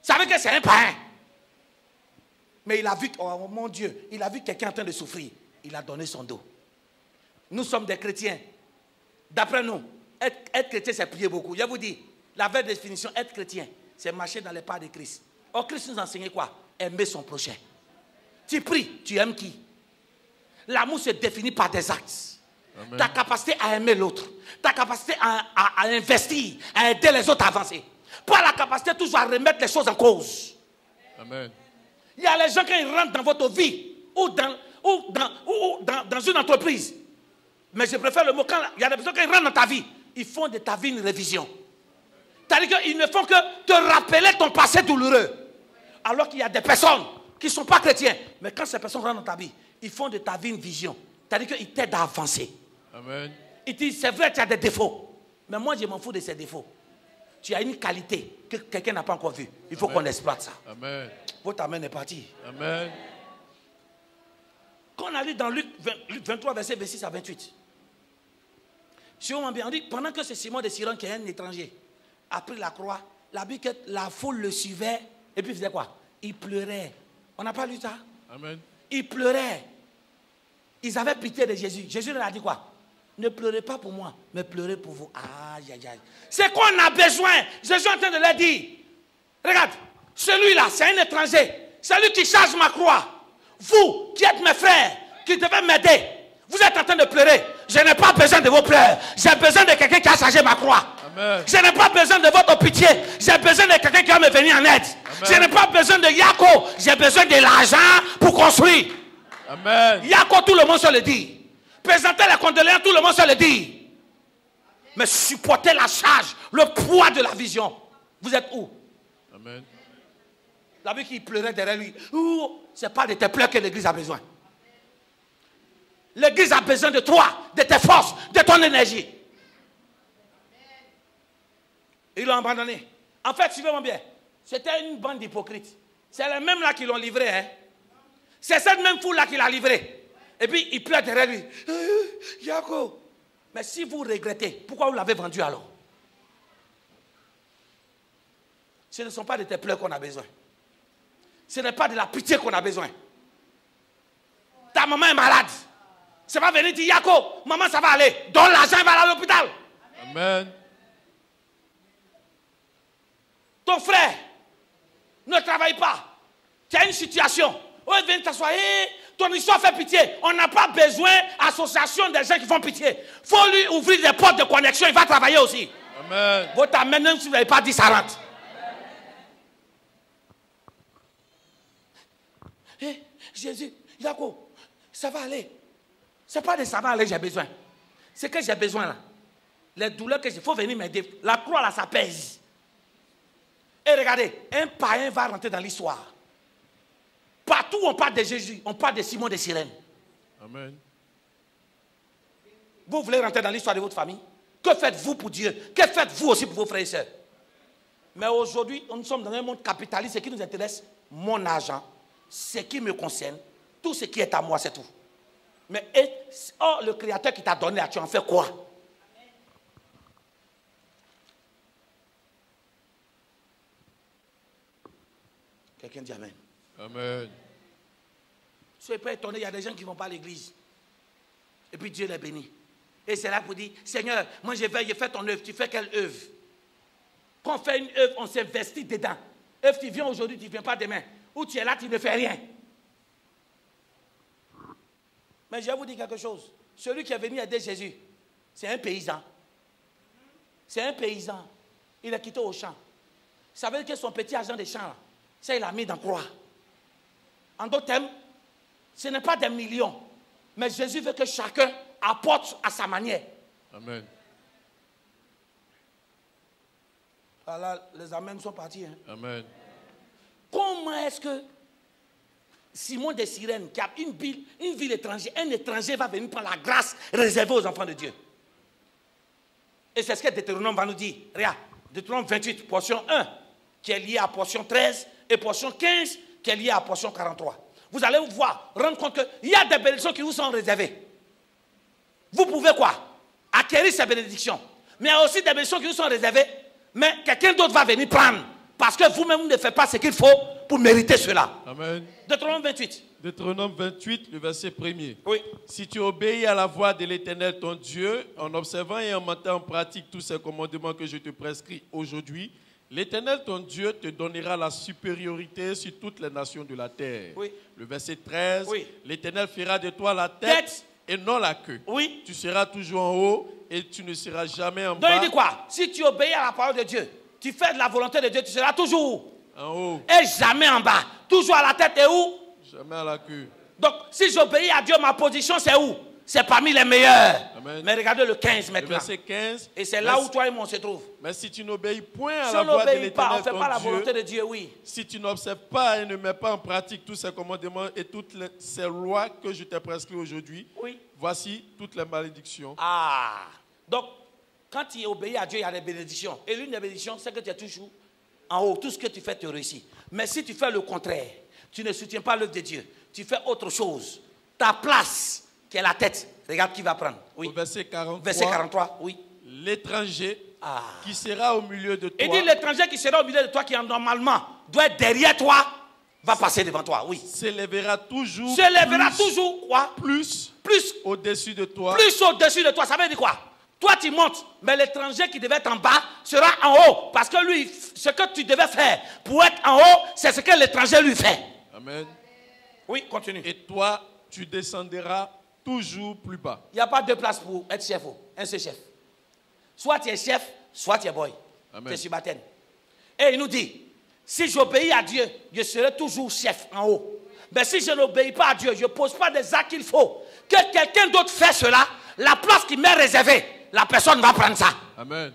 Ça veut dire que c'est un païen. Mais il a vu, oh mon Dieu, il a vu quelqu'un en train de souffrir. Il a donné son dos. Nous sommes des chrétiens. D'après nous, être chrétien, c'est prier beaucoup. Je vous dis, la vraie définition, être chrétien, c'est marcher dans les pas de Christ. Or, Christ nous enseignait quoi? Aimer son prochain. Tu pries, tu aimes qui? L'amour se définit par des actes. Amen. Ta capacité à aimer l'autre, ta capacité à investir, à aider les autres à avancer. Pas la capacité toujours à remettre les choses en cause. Amen. Il y a les gens quand ils rentrent dans votre vie ou dans une entreprise. Mais je préfère le mot quand il y a des personnes qui rentrent dans ta vie, ils font de ta vie une révision. C'est-à-dire qu'ils ne font que te rappeler ton passé douloureux. Alors qu'il y a des personnes qui ne sont pas chrétiens. Mais quand ces personnes rentrent dans ta vie, ils font de ta vie une vision. C'est-à-dire qu'ils t'aident à avancer. Amen. Ils disent, c'est vrai, tu as des défauts. Mais moi, je m'en fous de ces défauts. Tu as une qualité que quelqu'un n'a pas encore vue. Il faut qu'on exploite ça. Amen. Votre amen est parti. Amen. Quand on a lu dans Luc 23, verset 26 à 28. Si on bien, on dit, pendant que ce Simon de Cyrène, qui est un étranger, a pris la croix, la Bible, la foule le suivait, et puis il faisait quoi? Il pleurait. On n'a pas lu ça? Amen. Il pleurait. Ils avaient pitié de Jésus. Jésus leur a dit quoi? Ne pleurez pas pour moi, mais pleurez pour vous. Aïe, aïe, aïe. C'est quoi on a besoin? Jésus est en train de leur dire, regarde, celui-là, c'est un étranger. C'est lui qui charge ma croix. Vous, qui êtes mes frères, qui devez m'aider, vous êtes en train de pleurer. Je n'ai pas besoin de vos pleurs. J'ai besoin de quelqu'un qui a chargé ma croix. Amen. Je n'ai pas besoin de votre pitié. J'ai besoin de quelqu'un qui va me venir en aide. Amen. Je n'ai pas besoin de Yako. J'ai besoin de l'argent pour construire. Amen. Yako, tout le monde se le dit. Présenter les condoléances, tout le monde se le dit. Mais supporter la charge, le poids de la vision. Vous êtes où? Amen. La vie qui pleurait derrière lui. Ce n'est pas de tes pleurs que l'église a besoin. L'église a besoin de toi, de tes forces, de ton énergie. Ils l'ont abandonné. En fait, suivez-moi bien. C'était une bande d'hypocrites. C'est les mêmes là qui l'ont livré. Hein? C'est cette même foule là qui l'a livré. Et puis, il pleure derrière lui. Yako. Mais si vous regrettez, pourquoi vous l'avez vendu alors? Ce ne sont pas de tes pleurs qu'on a besoin. Ce n'est pas de la pitié qu'on a besoin. Ta maman est malade. C'est pas venir dire, Yako, maman, ça va aller. Donne l'argent, elle va aller à l'hôpital. Amen. Ton frère ne travaille pas. Tu as une situation. Oh, viens t'asseoir. Ton histoire fait pitié. On n'a pas besoin d'association des gens qui font pitié. Il faut lui ouvrir des portes de connexion. Il va travailler aussi. Amen. Votre amen, même si vous n'avez pas dit, ça rentre. Hey, Jésus, Yako, ça va aller. Ce n'est pas de ça va aller, j'ai besoin. C'est que j'ai besoin là. Les douleurs que j'ai, il faut venir m'aider. La croix là, ça pèse. Et regardez, un païen va rentrer dans l'histoire. Partout où on parle de Jésus, on parle de Simon de Cyrène. Amen. Vous voulez rentrer dans l'histoire de votre famille? Que faites-vous pour Dieu? Que faites-vous aussi pour vos frères et sœurs? Mais aujourd'hui, nous sommes dans un monde capitaliste. Ce qui nous intéresse, mon argent, ce qui me concerne, tout ce qui est à moi, c'est tout. Mais le Créateur qui t'a donné, tu en fais quoi? Quelqu'un dit Amen. Amen. Soyez pas étonnés, il y a des gens qui ne vont pas à l'église. Et puis Dieu les bénit. Et c'est là pour dire, Seigneur, moi je fais ton œuvre. Tu fais quelle œuvre? Quand on fait une œuvre, on s'investit dedans. Œuvre, tu viens aujourd'hui, tu ne viens pas demain. Ou tu es là, tu ne fais rien. Mais je vais vous dire quelque chose. Celui qui est venu aider Jésus, c'est un paysan. C'est un paysan. Il est quitté au champ. Ça veut dire que son petit argent des champs, là, ça il a mis dans quoi? En d'autres termes, ce n'est pas des millions. Mais Jésus veut que chacun apporte à sa manière. Amen. Voilà, les amens sont partis. Hein. Amen. Comment est-ce que Simon de Cyrène, qui a une ville étrangère, un étranger va venir prendre la grâce réservée aux enfants de Dieu? Et c'est ce que Deutéronome va nous dire. Regarde, Deutéronome 28, portion 1, qui est liée à portion 13, et portion 15, qui est liée à portion 43. Vous allez vous voir, rendre compte qu'il y a des bénédictions qui vous sont réservées. Vous pouvez quoi? Acquérir ces bénédictions. Mais il y a aussi des bénédictions qui vous sont réservées, mais quelqu'un d'autre va venir prendre. Parce que vous-même, vous ne faites pas ce qu'il faut pour mériter cela. Amen. Deutéronome 28. Deutéronome 28, le verset 1er. Oui. Si tu obéis à la voix de l'Éternel ton Dieu, en observant et en mettant en pratique tous ces commandements que je te prescris aujourd'hui, l'Éternel ton Dieu te donnera la supériorité sur toutes les nations de la terre. Oui. Le verset 13. Oui. L'Éternel fera de toi la tête et non la queue. Oui. Tu seras toujours en haut et tu ne seras jamais en Donc bas. il dit quoi? Si tu obéis à la parole de Dieu, tu fais de la volonté de Dieu, tu seras toujours en haut. Et jamais en bas. Toujours à la tête et où? Jamais à la queue. Donc si j'obéis à Dieu, ma position c'est où? C'est parmi les meilleurs. Amen. Mais regardez le 15 maintenant. Le verset 15. Et c'est là où toi et moi on se trouve. Mais si tu n'obéis point à Si la on voix de n'obéit pas, on l'Éternel ne fait ton pas la Dieu, volonté de Dieu, oui. si tu n'observes pas et ne mets pas en pratique tous ces commandements et toutes ces lois que je t'ai prescrites aujourd'hui, Oui. voici toutes les malédictions. Ah. Donc, quand tu obéis à Dieu, il y a des bénédictions. Et l'une des bénédictions, c'est que tu es toujours en haut. Tout ce que tu fais, tu réussis. Mais si tu fais le contraire, tu ne soutiens pas l'œuvre de Dieu, tu fais autre chose, ta place, qui est la tête, regarde qui va prendre. Oui. Au verset 43. Verset 43, oui. L'étranger qui sera au milieu de toi. Il dit l'étranger qui sera au milieu de toi, qui normalement doit être derrière toi, va passer devant toi, oui. S'élèvera toujours. Toujours quoi? Plus au-dessus de toi. Plus au-dessus de toi, ça veut dire quoi? Toi tu montes, mais l'étranger qui devait être en bas sera en haut. Parce que lui, ce que tu devais faire pour être en haut, c'est ce que l'étranger lui fait. Amen. Oui, continue. Et toi, tu descendras toujours plus bas. Il n'y a pas deux places pour être chef, un seul chef. Soit tu es chef, soit tu es boy. Tu es subalterne. Et il nous dit, si j'obéis à Dieu, je serai toujours chef en haut. Mais si je n'obéis pas à Dieu, je ne pose pas des actes qu'il faut, que quelqu'un d'autre fait cela, la place qui m'est réservée, la personne va prendre ça. Amen.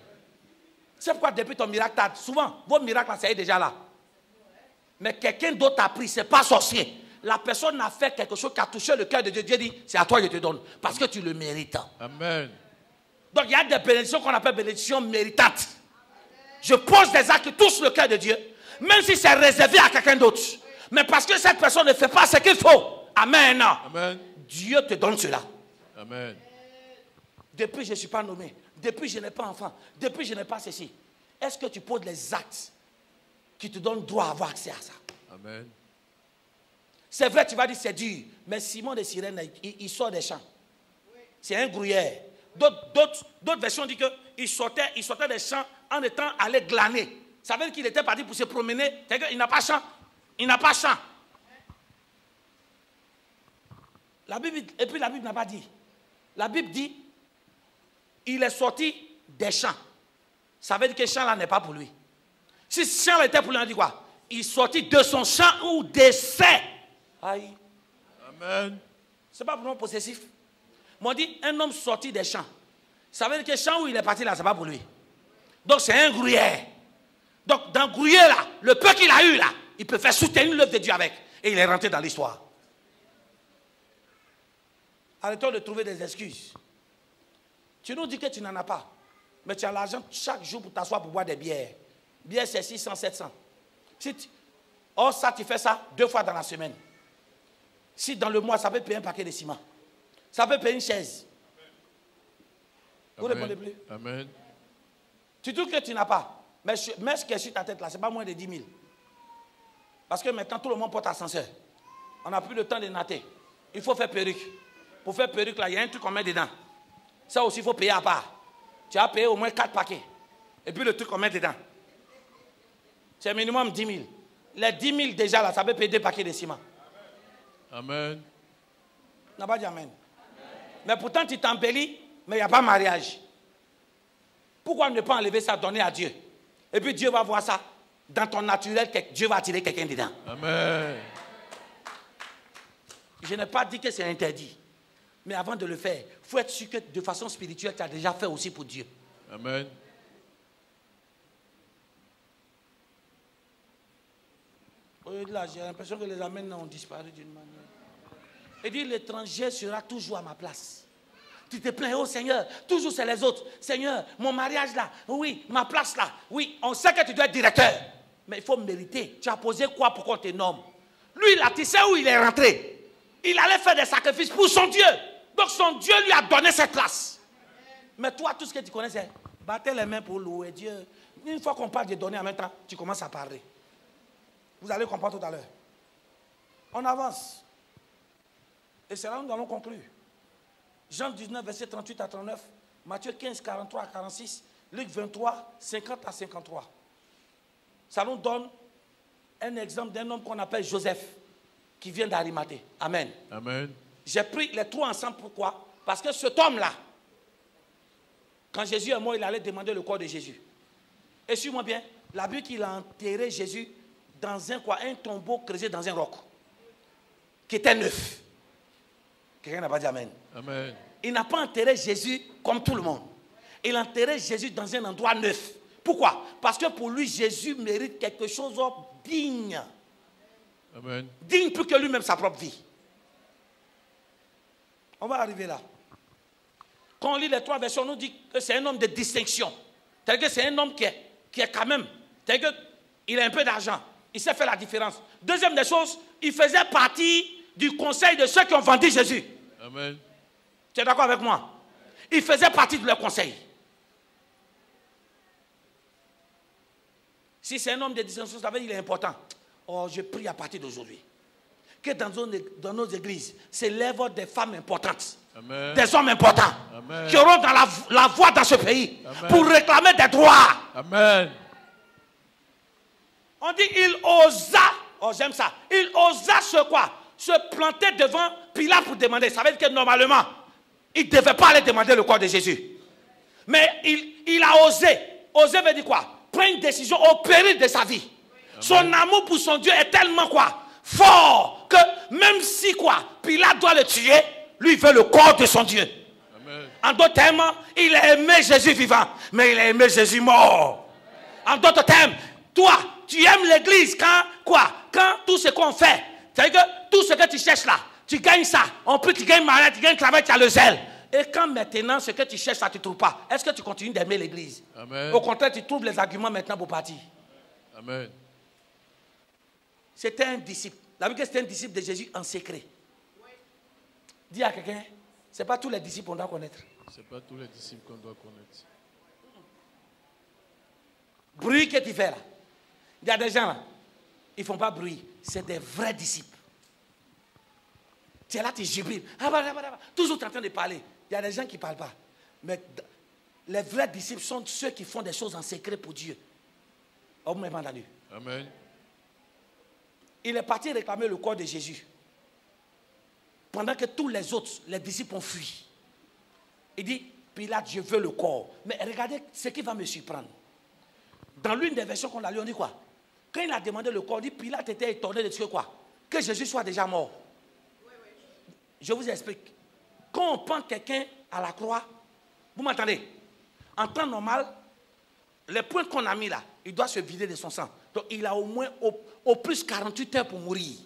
C'est pourquoi depuis ton miracle, souvent, vos miracles, ça y est déjà là. Mais quelqu'un d'autre a pris, ce n'est pas sorcier. La personne a fait quelque chose qui a touché le cœur de Dieu. Dieu dit, c'est à toi que je te donne. Parce que tu le mérites. Amen. Donc il y a des bénédictions qu'on appelle bénédictions méritantes. Je pose des actes qui touchent le cœur de Dieu, même si c'est réservé à quelqu'un d'autre. Mais parce que cette personne ne fait pas ce qu'il faut. Amen. Amen. Dieu te donne cela. Amen. Depuis je ne suis pas nommé. Depuis je n'ai pas enfant. Depuis je n'ai pas ceci. Est-ce que tu poses les actes qui te donnent droit à avoir accès à ça? Amen. C'est vrai, tu vas dire c'est dur. Mais Simon de Cyrène, il sort des champs. C'est un gruyère. D'autres versions disent qu'il sortait des champs en étant allé glaner. Ça veut dire qu'il était parti pour se promener. Il n'a pas champ. Il n'a pas champ. Et puis la Bible n'a pas dit. La Bible dit, il est sorti des champs. Ça veut dire que ce champ-là n'est pas pour lui. Si ce champ était pour lui, on dit quoi? Il sortit de son champ ou de ses. Aïe. Amen. Ce n'est pas vraiment possessif. On dit un homme sorti des champs. Ça veut dire que le champ où il est parti là, ce n'est pas pour lui. Donc c'est un gruyère. Donc dans le gruyère là, le peu qu'il a eu là, il peut faire soutenir l'œuvre de Dieu avec. Et il est rentré dans l'histoire. Arrêtons de trouver des excuses. Tu nous dis que tu n'en as pas. Mais tu as l'argent chaque jour pour t'asseoir pour boire des bières. Bière, c'est 600, 700. Or, ça, tu fais ça 2 fois dans la semaine. Si dans le mois, ça peut payer un paquet de ciment. Ça peut payer une chaise. Vous ne répondez plus? Amen. Tu trouves que tu n'as pas. Mais ce qui est sur ta tête là, ce n'est pas moins de 10 000. Parce que maintenant, tout le monde porte ascenseur. On n'a plus le temps de natter. Il faut faire perruque. Pour faire perruque, là, il y a un truc qu'on met dedans. Ça aussi, il faut payer à part. Tu as payé au moins 4 paquets. Et puis le truc qu'on met dedans. C'est minimum 10 000. Les 10 000 déjà, là, ça peut payer 2 paquets de ciment. Amen. On n'a pas dit amen. Mais pourtant, tu t'embellis, mais il n'y a pas mariage. Pourquoi ne pas enlever ça, donner à Dieu? Et puis Dieu va voir ça. Dans ton naturel, Dieu va attirer quelqu'un dedans. Amen. Je n'ai pas dit que c'est interdit. Mais avant de le faire, il faut être sûr que de façon spirituelle, tu as déjà fait aussi pour Dieu. Amen. Là, j'ai l'impression que les amens ont disparu d'une manière. Il dit, l'étranger sera toujours à ma place. Tu te plains, oh Seigneur, toujours c'est les autres. Seigneur, mon mariage là, oui, ma place là, oui, on sait que tu dois être directeur. Mais il faut mériter. Tu as posé quoi pour qu'on te nomme? Lui, là, tu sais où il est rentré? Il allait faire des sacrifices pour son Dieu. Donc son Dieu lui a donné cette place. Mais toi, tout ce que tu connais, c'est battre les mains pour louer Dieu. Une fois qu'on parle de donner en même temps, tu commences à parler. Vous allez comprendre tout à l'heure. On avance. Et c'est là où nous allons conclure. Jean 19, verset 38 à 39. Matthieu 15, 43 à 46. Luc 23, 50 à 53. Ça nous donne un exemple d'un homme qu'on appelle Joseph, qui vient d'Arimathée. Amen. Amen. J'ai pris les 3 ensemble. Pourquoi? Parce que cet homme-là, quand Jésus est mort, il allait demander le corps de Jésus. Et suis-moi bien, la Bible qu'il a enterré Jésus dans un tombeau creusé dans un roc, qui était neuf. Quelqu'un n'a pas dit amen. Amen. Il n'a pas enterré Jésus comme tout le monde. Il a enterré Jésus dans un endroit neuf. Pourquoi? Parce que pour lui, Jésus mérite quelque chose de digne. Amen. Digne plus que lui-même sa propre vie. On va arriver là. Quand on lit les 3 versions, on nous dit que c'est un homme de distinction. C'est-à-dire que c'est un homme qui est quand même. C'est-à-dire qu'il a un peu d'argent. Il sait faire la différence. Deuxième des choses, il faisait partie du conseil de ceux qui ont vendu Jésus. Amen. Tu es d'accord avec moi? Il faisait partie de leur conseil. Si c'est un homme de distinction, ça veut dire qu'il est important. Oh, je prie à partir d'aujourd'hui que dans nos églises s'élèvent des femmes importantes. Amen. Des hommes importants. Amen. Qui auront dans la voix dans ce pays. Amen. Pour réclamer des droits. Amen. On dit il osa, oh j'aime ça, il osa se planter devant Pilate pour demander. Ça veut dire que normalement, il ne devait pas aller demander le corps de Jésus. Mais il a osé. Oser veut dire quoi? Prendre une décision au péril de sa vie. Amen. Son amour pour son Dieu est tellement quoi? Fort que même si quoi? Pilate doit le tuer, lui il veut le corps de son Dieu. Amen. En d'autres termes, il a aimé Jésus vivant, mais il a aimé Jésus mort. Amen. En d'autres termes, toi, tu aimes l'église quand tout ce qu'on fait, c'est-à-dire que tout ce que tu cherches là, tu gagnes ça. En plus, tu gagnes mariage, tu gagnes travail, tu as le zèle. Et quand maintenant, ce que tu cherches ça, tu ne trouves pas, est-ce que tu continues d'aimer l'église? Amen. Au contraire, tu trouves les arguments maintenant pour partir. Amen. C'était un disciple. La Bible dit que c'était un disciple de Jésus en secret. Oui. Dis à quelqu'un, ce n'est pas tous les disciples qu'on doit connaître. Ce n'est pas tous les disciples qu'on doit connaître. Bruit que tu fais là. Il y a des gens là, ils ne font pas bruit. C'est des vrais disciples. Tu es là, tu jubiles. Toujours en train de parler. Il y a des gens qui ne parlent pas. Mais les vrais disciples sont ceux qui font des choses en secret pour Dieu. Oh, vous m'avez entendu? Amen. Il est parti réclamer le corps de Jésus. Pendant que tous les autres, les disciples ont fui. Il dit, Pilate, je veux le corps. Mais regardez ce qui va me surprendre. Dans l'une des versions qu'on a lues, on dit quoi? Quand il a demandé le corps, il dit, Pilate était étonné de ce que quoi? Que Jésus soit déjà mort. Oui, oui. Je vous explique. Quand on prend quelqu'un à la croix, vous m'entendez? En temps normal, les points qu'on a mis là, il doit se vider de son sang. Donc il a au moins au plus 48 heures pour mourir.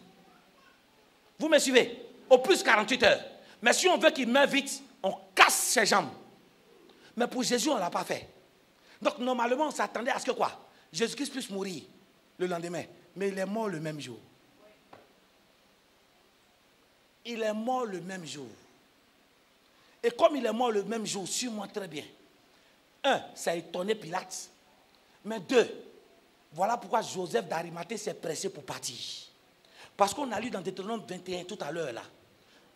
Vous me suivez? Au plus 48 heures. Mais si on veut qu'il meure vite, on casse ses jambes. Mais pour Jésus, on ne l'a pas fait. Donc normalement, on s'attendait à ce que quoi? Jésus-Christ puisse mourir le lendemain. Mais il est mort le même jour. Il est mort le même jour. Et comme il est mort le même jour, suis-moi très bien. Un, ça a étonné Pilate. Mais deux, voilà pourquoi Joseph d'Arimathée s'est pressé pour partir. Parce qu'on a lu dans Deutéronome 21 tout à l'heure là.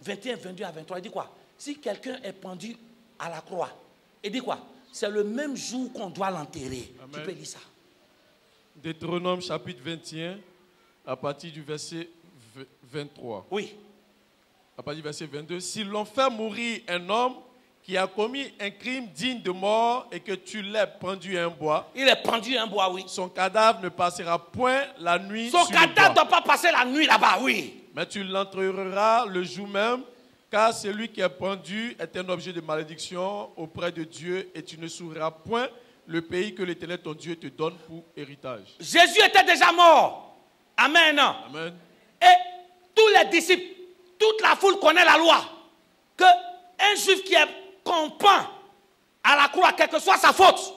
21, 22 à 23, il dit quoi? Si quelqu'un est pendu à la croix, il dit quoi? C'est le même jour qu'on doit l'enterrer. Tu peux lire ça. Deutéronome chapitre 21, à partir du verset 23. Oui. À partir du verset 22. Si l'on fait mourir un homme qui a commis un crime digne de mort et que tu l'aies pendu à un bois. Il est pendu à un bois, oui. Son cadavre ne passera point la nuit Son sur le bois. cadavre ne doit pas passer la nuit là-bas, oui. Mais tu l'entreras le jour même, car celui qui est pendu est un objet de malédiction auprès de Dieu et tu ne souilleras point le pays que l'Éternel ton Dieu te donne pour héritage. Jésus était déjà mort. Amen. Amen. Et tous les disciples, toute la foule connaît la loi. Que un juif qui est compant à la croix, quelle que soit sa faute,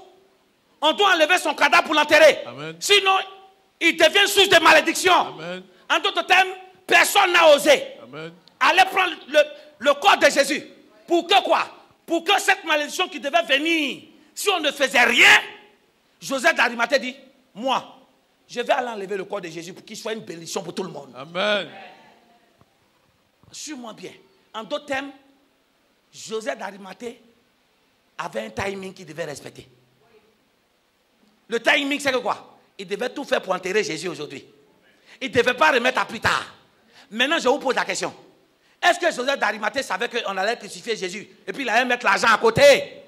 on doit enlever son cadavre pour l'enterrer. Amen. Sinon, il devient source de malédiction. Amen. En d'autres termes, personne n'a osé Amen. aller prendre le corps de Jésus. Pour que quoi? Pour que cette malédiction qui devait venir, si on ne faisait rien, Joseph d'Arimathée dit, moi, je vais aller enlever le corps de Jésus pour qu'il soit une bénédiction pour tout le monde. Amen. Suis-moi bien. En d'autres termes, Joseph d'Arimathée avait un timing qu'il devait respecter. Le timing, c'est que quoi? Il devait tout faire pour enterrer Jésus aujourd'hui. Il ne devait pas remettre à plus tard. Maintenant, je vous pose la question. Est-ce que Joseph d'Arimathée savait qu'on allait crucifier Jésus et puis il allait mettre l'argent à côté?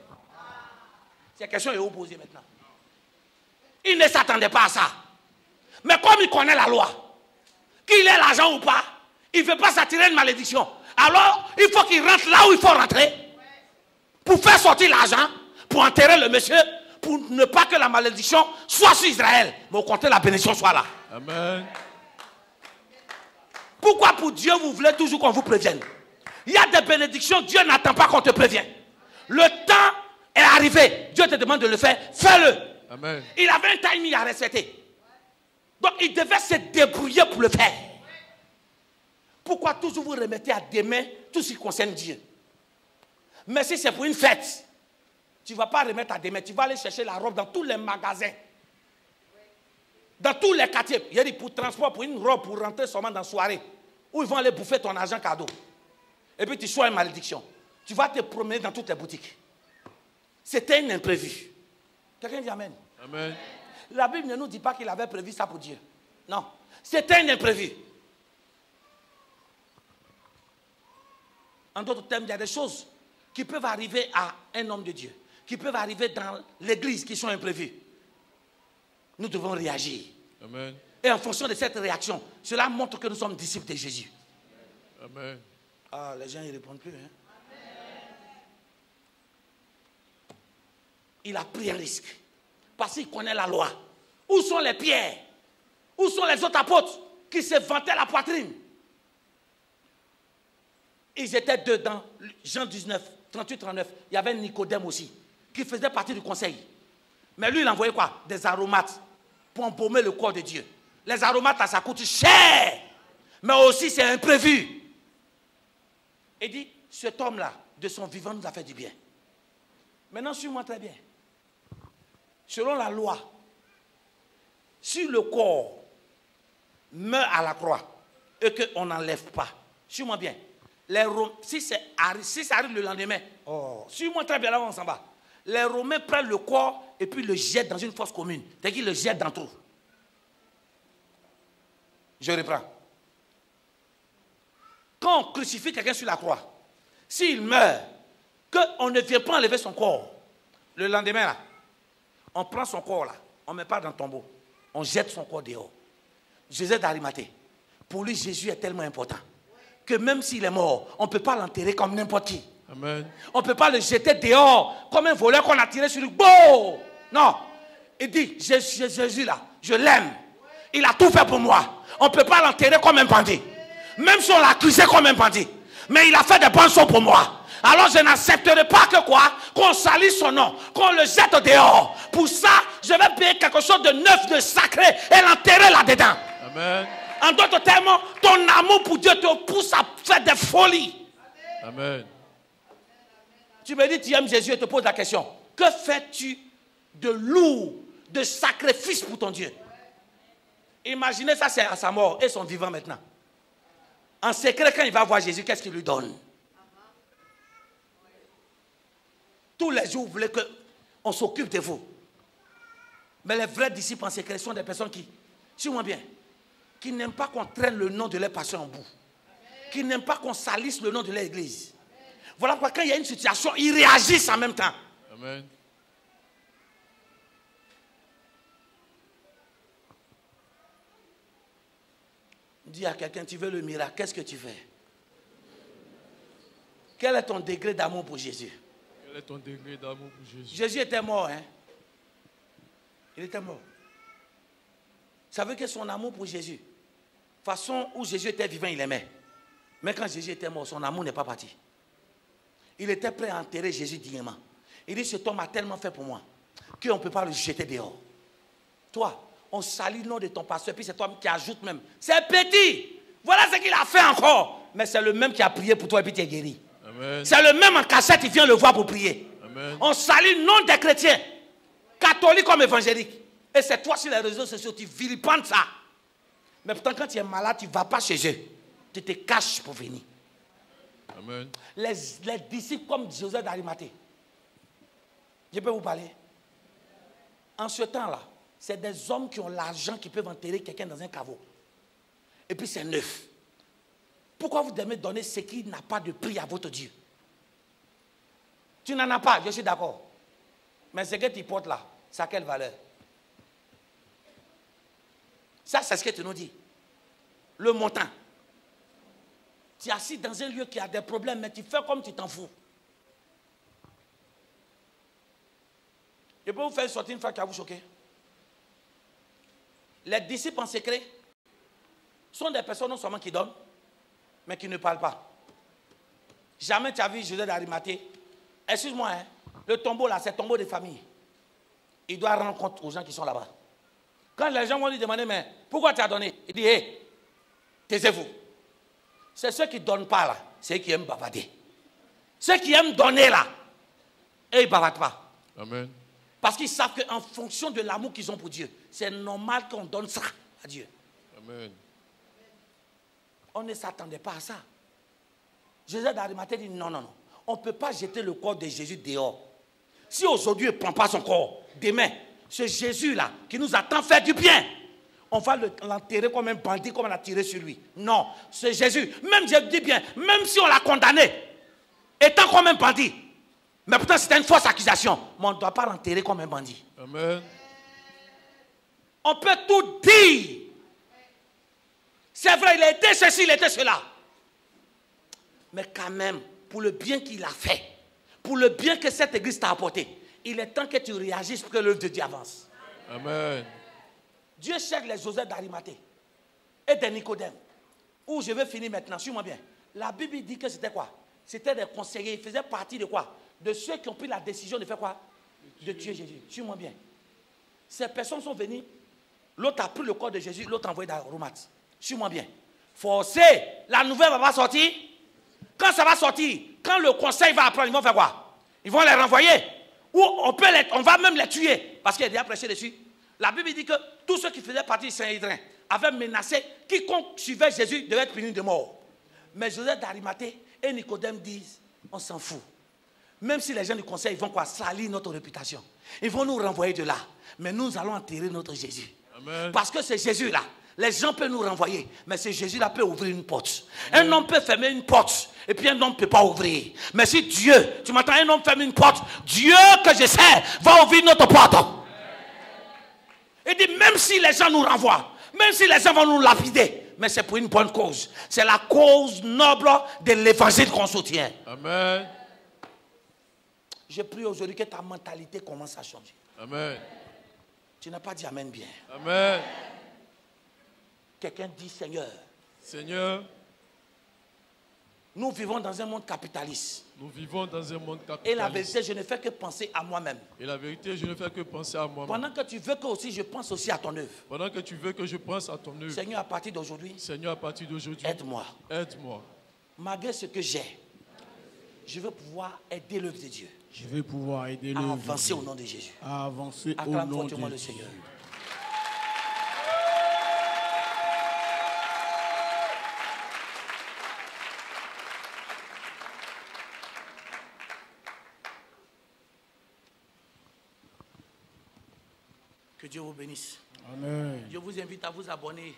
C'est la question que je vais vous poser maintenant. Il ne s'attendait pas à ça. Mais comme il connaît la loi, qu'il ait l'argent ou pas, il ne veut pas s'attirer une malédiction. Alors, il faut qu'il rentre là où il faut rentrer pour faire sortir l'argent, pour enterrer le monsieur, pour ne pas que la malédiction soit sur Israël, mais au contraire, la bénédiction soit là. Amen. Pourquoi pour Dieu, vous voulez toujours qu'on vous prévienne? Il y a des bénédictions, Dieu n'attend pas qu'on te prévienne. Le temps est arrivé. Dieu te demande de le faire, fais-le. Amen. Il avait un timing à respecter. Donc, il devait se débrouiller pour le faire. Pourquoi toujours vous remettez à demain tout ce qui concerne Dieu? Mais si c'est pour une fête, tu ne vas pas remettre à demain. Tu vas aller chercher la robe dans tous les magasins. Dans tous les quartiers. Il y a dit pour transport, pour une robe, pour rentrer seulement dans la soirée. Où ils vont aller bouffer ton argent cadeau. Et puis tu sois une malédiction. Tu vas te promener dans toutes les boutiques. C'était un imprévu. Quelqu'un dit Amen. Amen. La Bible ne nous dit pas qu'il avait prévu ça pour Dieu. Non. C'était un imprévu. En d'autres termes, il y a des choses qui peuvent arriver à un homme de Dieu, qui peuvent arriver dans l'église qui sont imprévues. Nous devons réagir. Amen. Et en fonction de cette réaction, cela montre que nous sommes disciples de Jésus. Amen. Ah, les gens ne répondent plus. Hein? Il a pris un risque. Parce qu'il connaît la loi. Où sont les pierres? Où sont les autres apôtres qui se vantaient la poitrine? Ils étaient deux dans Jean 19, 38-39. Il y avait Nicodème aussi, qui faisait partie du conseil. Mais lui, il envoyait quoi? Des aromates pour embaumer le corps de Dieu. Les aromates, ça coûte cher. Mais aussi, c'est imprévu. Il dit, cet homme-là, de son vivant, nous a fait du bien. Maintenant, suis-moi très bien. Selon la loi, si le corps meurt à la croix et qu'on n'enlève pas, suis-moi bien, si ça arrive le lendemain, suis-moi très bien, là on s'en va. Les Romains prennent le corps et puis le jettent dans une fosse commune. C'est-à-dire qu'ils le jettent dans tout. Je reprends. Quand on crucifie quelqu'un sur la croix, s'il meurt, qu'on ne vient pas enlever son corps, le lendemain, là, on prend son corps, là, on ne met pas dans le tombeau, on jette son corps dehors. Jésus d'Arimathée, pour lui, Jésus est tellement important que même s'il est mort, on ne peut pas l'enterrer comme n'importe qui. Amen. On ne peut pas le jeter dehors comme un voleur qu'on a tiré sur le beau. Non. Il dit, Jésus là, je l'aime. Il a tout fait pour moi. On ne peut pas l'enterrer comme un bandit. Même si on l'a accusé comme un bandit. Mais il a fait des bonnes choses pour moi. Alors je n'accepterai pas que quoi? Qu'on salisse son nom, qu'on le jette dehors. Pour ça, je vais payer quelque chose de neuf, de sacré et l'enterrer là-dedans. Amen. En d'autres termes, ton amour pour Dieu te pousse à faire des folies. Amen. Tu me dis, tu aimes Jésus et te poses la question. Que fais-tu de lourd, de sacrifice pour ton Dieu? Imaginez ça, c'est à sa mort et son vivant maintenant. En secret, quand il va voir Jésus, qu'est-ce qu'il lui donne? Tous les jours, vous voulez qu'on s'occupe de vous. Mais les vrais disciples en secret sont des personnes qui, suis-moi bien, qui n'aiment pas qu'on traîne le nom de leur passion en bout. Qui n'aiment pas qu'on salisse le nom de leur église. Voilà pourquoi quand il y a une situation, ils réagissent en même temps. Amen. Dis à quelqu'un, tu veux le miracle, qu'est-ce que tu fais? Quel est ton degré d'amour pour Jésus? Quel est ton degré d'amour pour Jésus? Jésus était mort, hein? Il était mort. Ça veut que son amour pour Jésus, façon où Jésus était vivant, il aimait. Mais quand Jésus était mort, son amour n'est pas parti. Il était prêt à enterrer Jésus dignement. Il dit, cet homme a tellement fait pour moi qu'on ne peut pas le jeter dehors. Toi, on salit le nom de ton pasteur, puis c'est toi qui ajoute même. C'est petit. Voilà ce qu'il a fait encore. Mais c'est le même qui a prié pour toi et puis tu es guéri. C'est le même en cassette, il vient le voir pour prier. Amen. On salit le nom des chrétiens, catholiques comme évangéliques. Et c'est toi sur les réseaux sociaux, tu vilipendes ça. Mais pourtant, quand tu es malade, tu ne vas pas chez eux. Tu te caches pour venir. Amen. Les disciples comme Joseph d'Arimathée. Je peux vous parler? En ce temps-là, c'est des hommes qui ont l'argent qui peuvent enterrer quelqu'un dans un caveau. Et puis c'est neuf. Pourquoi vous devez donner ce qui n'a pas de prix à votre Dieu? Tu n'en as pas, je suis d'accord. Mais ce que tu portes là, ça a quelle valeur? Ça, c'est ce que tu nous dis. Le montant. Tu es assis dans un lieu qui a des problèmes, mais tu fais comme tu t'en fous. Je peux vous faire sortir une fois qui va vous choquer. Les disciples en secret sont des personnes non seulement qui donnent, mais qui ne parlent pas. Jamais tu as vu Joseph d'Arimathée. Excuse-moi, hein, le tombeau là, c'est le tombeau de famille. Il doit rendre compte aux gens qui sont là-bas. Quand les gens vont lui demander, mais pourquoi tu as donné? Il dit, hé, taisez-vous. C'est ceux qui ne donnent pas là, c'est ceux qui aiment bavarder. Ceux qui aiment donner là, et ils ne bavardent pas. Amen. Parce qu'ils savent qu'en fonction de l'amour qu'ils ont pour Dieu, c'est normal qu'on donne ça à Dieu. Amen. On ne s'attendait pas à ça. Joseph d'Arimathée dit non, non, non. On ne peut pas jeter le corps de Jésus dehors. Si aujourd'hui il ne prend pas son corps, demain, ce Jésus-là qui nous a tant fait du bien, on va l'enterrer comme un bandit, comme on a tiré sur lui. Non, ce Jésus, même je dis bien, même si on l'a condamné, étant comme un bandit, mais pourtant c'était une fausse accusation, mais on ne doit pas l'enterrer comme un bandit. Amen. On peut tout dire. C'est vrai, il a été ceci, il a été cela. Mais quand même, pour le bien qu'il a fait, pour le bien que cette église t'a apporté, il est temps que tu réagisses pour que l'œuvre de Dieu avance. Amen. Dieu cherche les Joseph d'Arimathée et des Nicodème. Où je vais finir maintenant, suis-moi bien. La Bible dit que c'était quoi? C'était des conseillers, ils faisaient partie de quoi? De ceux qui ont pris la décision de faire quoi? De tuer Jésus. Suis-moi bien. Ces personnes sont venues, l'autre a pris le corps de Jésus, l'autre a envoyé dans Romat. Suis-moi bien. Forcé, la nouvelle va pas sortir. Quand ça va sortir, quand le conseil va apprendre, ils vont faire quoi? Ils vont les renvoyer. Ou on va même les tuer. Parce qu'il a déjà prêché dessus. La Bible dit que tous ceux qui faisaient partie du Saint-Hédrin avaient menacé quiconque suivait Jésus devait être puni de mort. Mais Joseph d'Arimathée et Nicodème disent, on s'en fout. Même si les gens du conseil vont quoi? Salir notre réputation. Ils vont nous renvoyer de là. Mais nous allons enterrer notre Jésus. Amen. Parce que c'est Jésus-là. Les gens peuvent nous renvoyer, mais ce Jésus-là peut ouvrir une porte. Un homme peut fermer une porte, et puis un homme ne peut pas ouvrir. Mais si Dieu, tu m'entends, un homme ferme une porte, Dieu que je sais va ouvrir notre porte. Il dit, même si les gens nous renvoient, même si les gens vont nous lapider, mais c'est pour une bonne cause. C'est la cause noble de l'évangile qu'on soutient. Amen. Je prie aujourd'hui que ta mentalité commence à changer. Amen. Tu n'as pas dit amen bien. Amen. Quelqu'un dit, Seigneur, Seigneur, Nous vivons dans un monde capitaliste. Nous vivons dans un monde capitaliste. Et la vérité, je ne fais que penser à moi-même. Et la vérité, je ne fais que penser à moi-même. Pendant que tu veux que aussi je pense aussi à ton œuvre. Pendant que tu veux que je pense à ton œuvre. Seigneur, à partir d'aujourd'hui. Seigneur, à partir d'aujourd'hui. Aide-moi. Aide-moi. Malgré ce que j'ai, je veux pouvoir aider l'œuvre de Dieu. Je vais pouvoir aider l'œuvre. À avancer au nom de Jésus. À avancer au Acclame nom de fortement le Jésus. Seigneur. Que Dieu vous bénisse. Amen. Je vous invite à vous abonner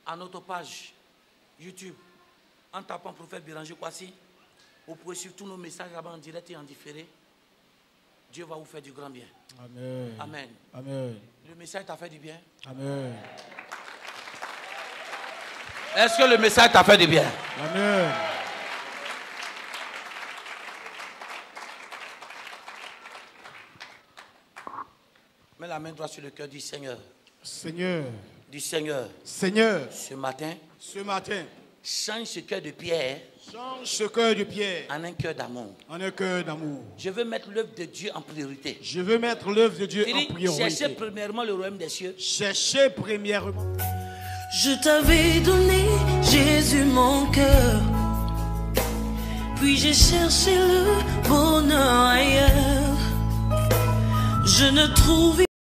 à notre page YouTube en tapant Prophète Béranger Kwasi. Vous pouvez suivre tous nos messages là-bas en direct et en différé. Dieu va vous faire du grand bien. Amen. Amen. Amen. Le message t'a fait du bien? Amen. Est-ce que le message t'a fait du bien? Amen. Mets la main droite sur le cœur du Seigneur. Seigneur. Du Seigneur. Seigneur. Ce matin. Ce matin. Change ce cœur de pierre. Change ce cœur de pierre. En un cœur d'amour. En un cœur d'amour. Je veux mettre l'œuvre de Dieu en priorité. Je veux mettre l'œuvre de Dieu en priorité. Cherchez premièrement le royaume des cieux. Cherchez premièrement. Je t'avais donné, Jésus, mon cœur. Puis j'ai cherché le bonheur ailleurs. Je ne trouvais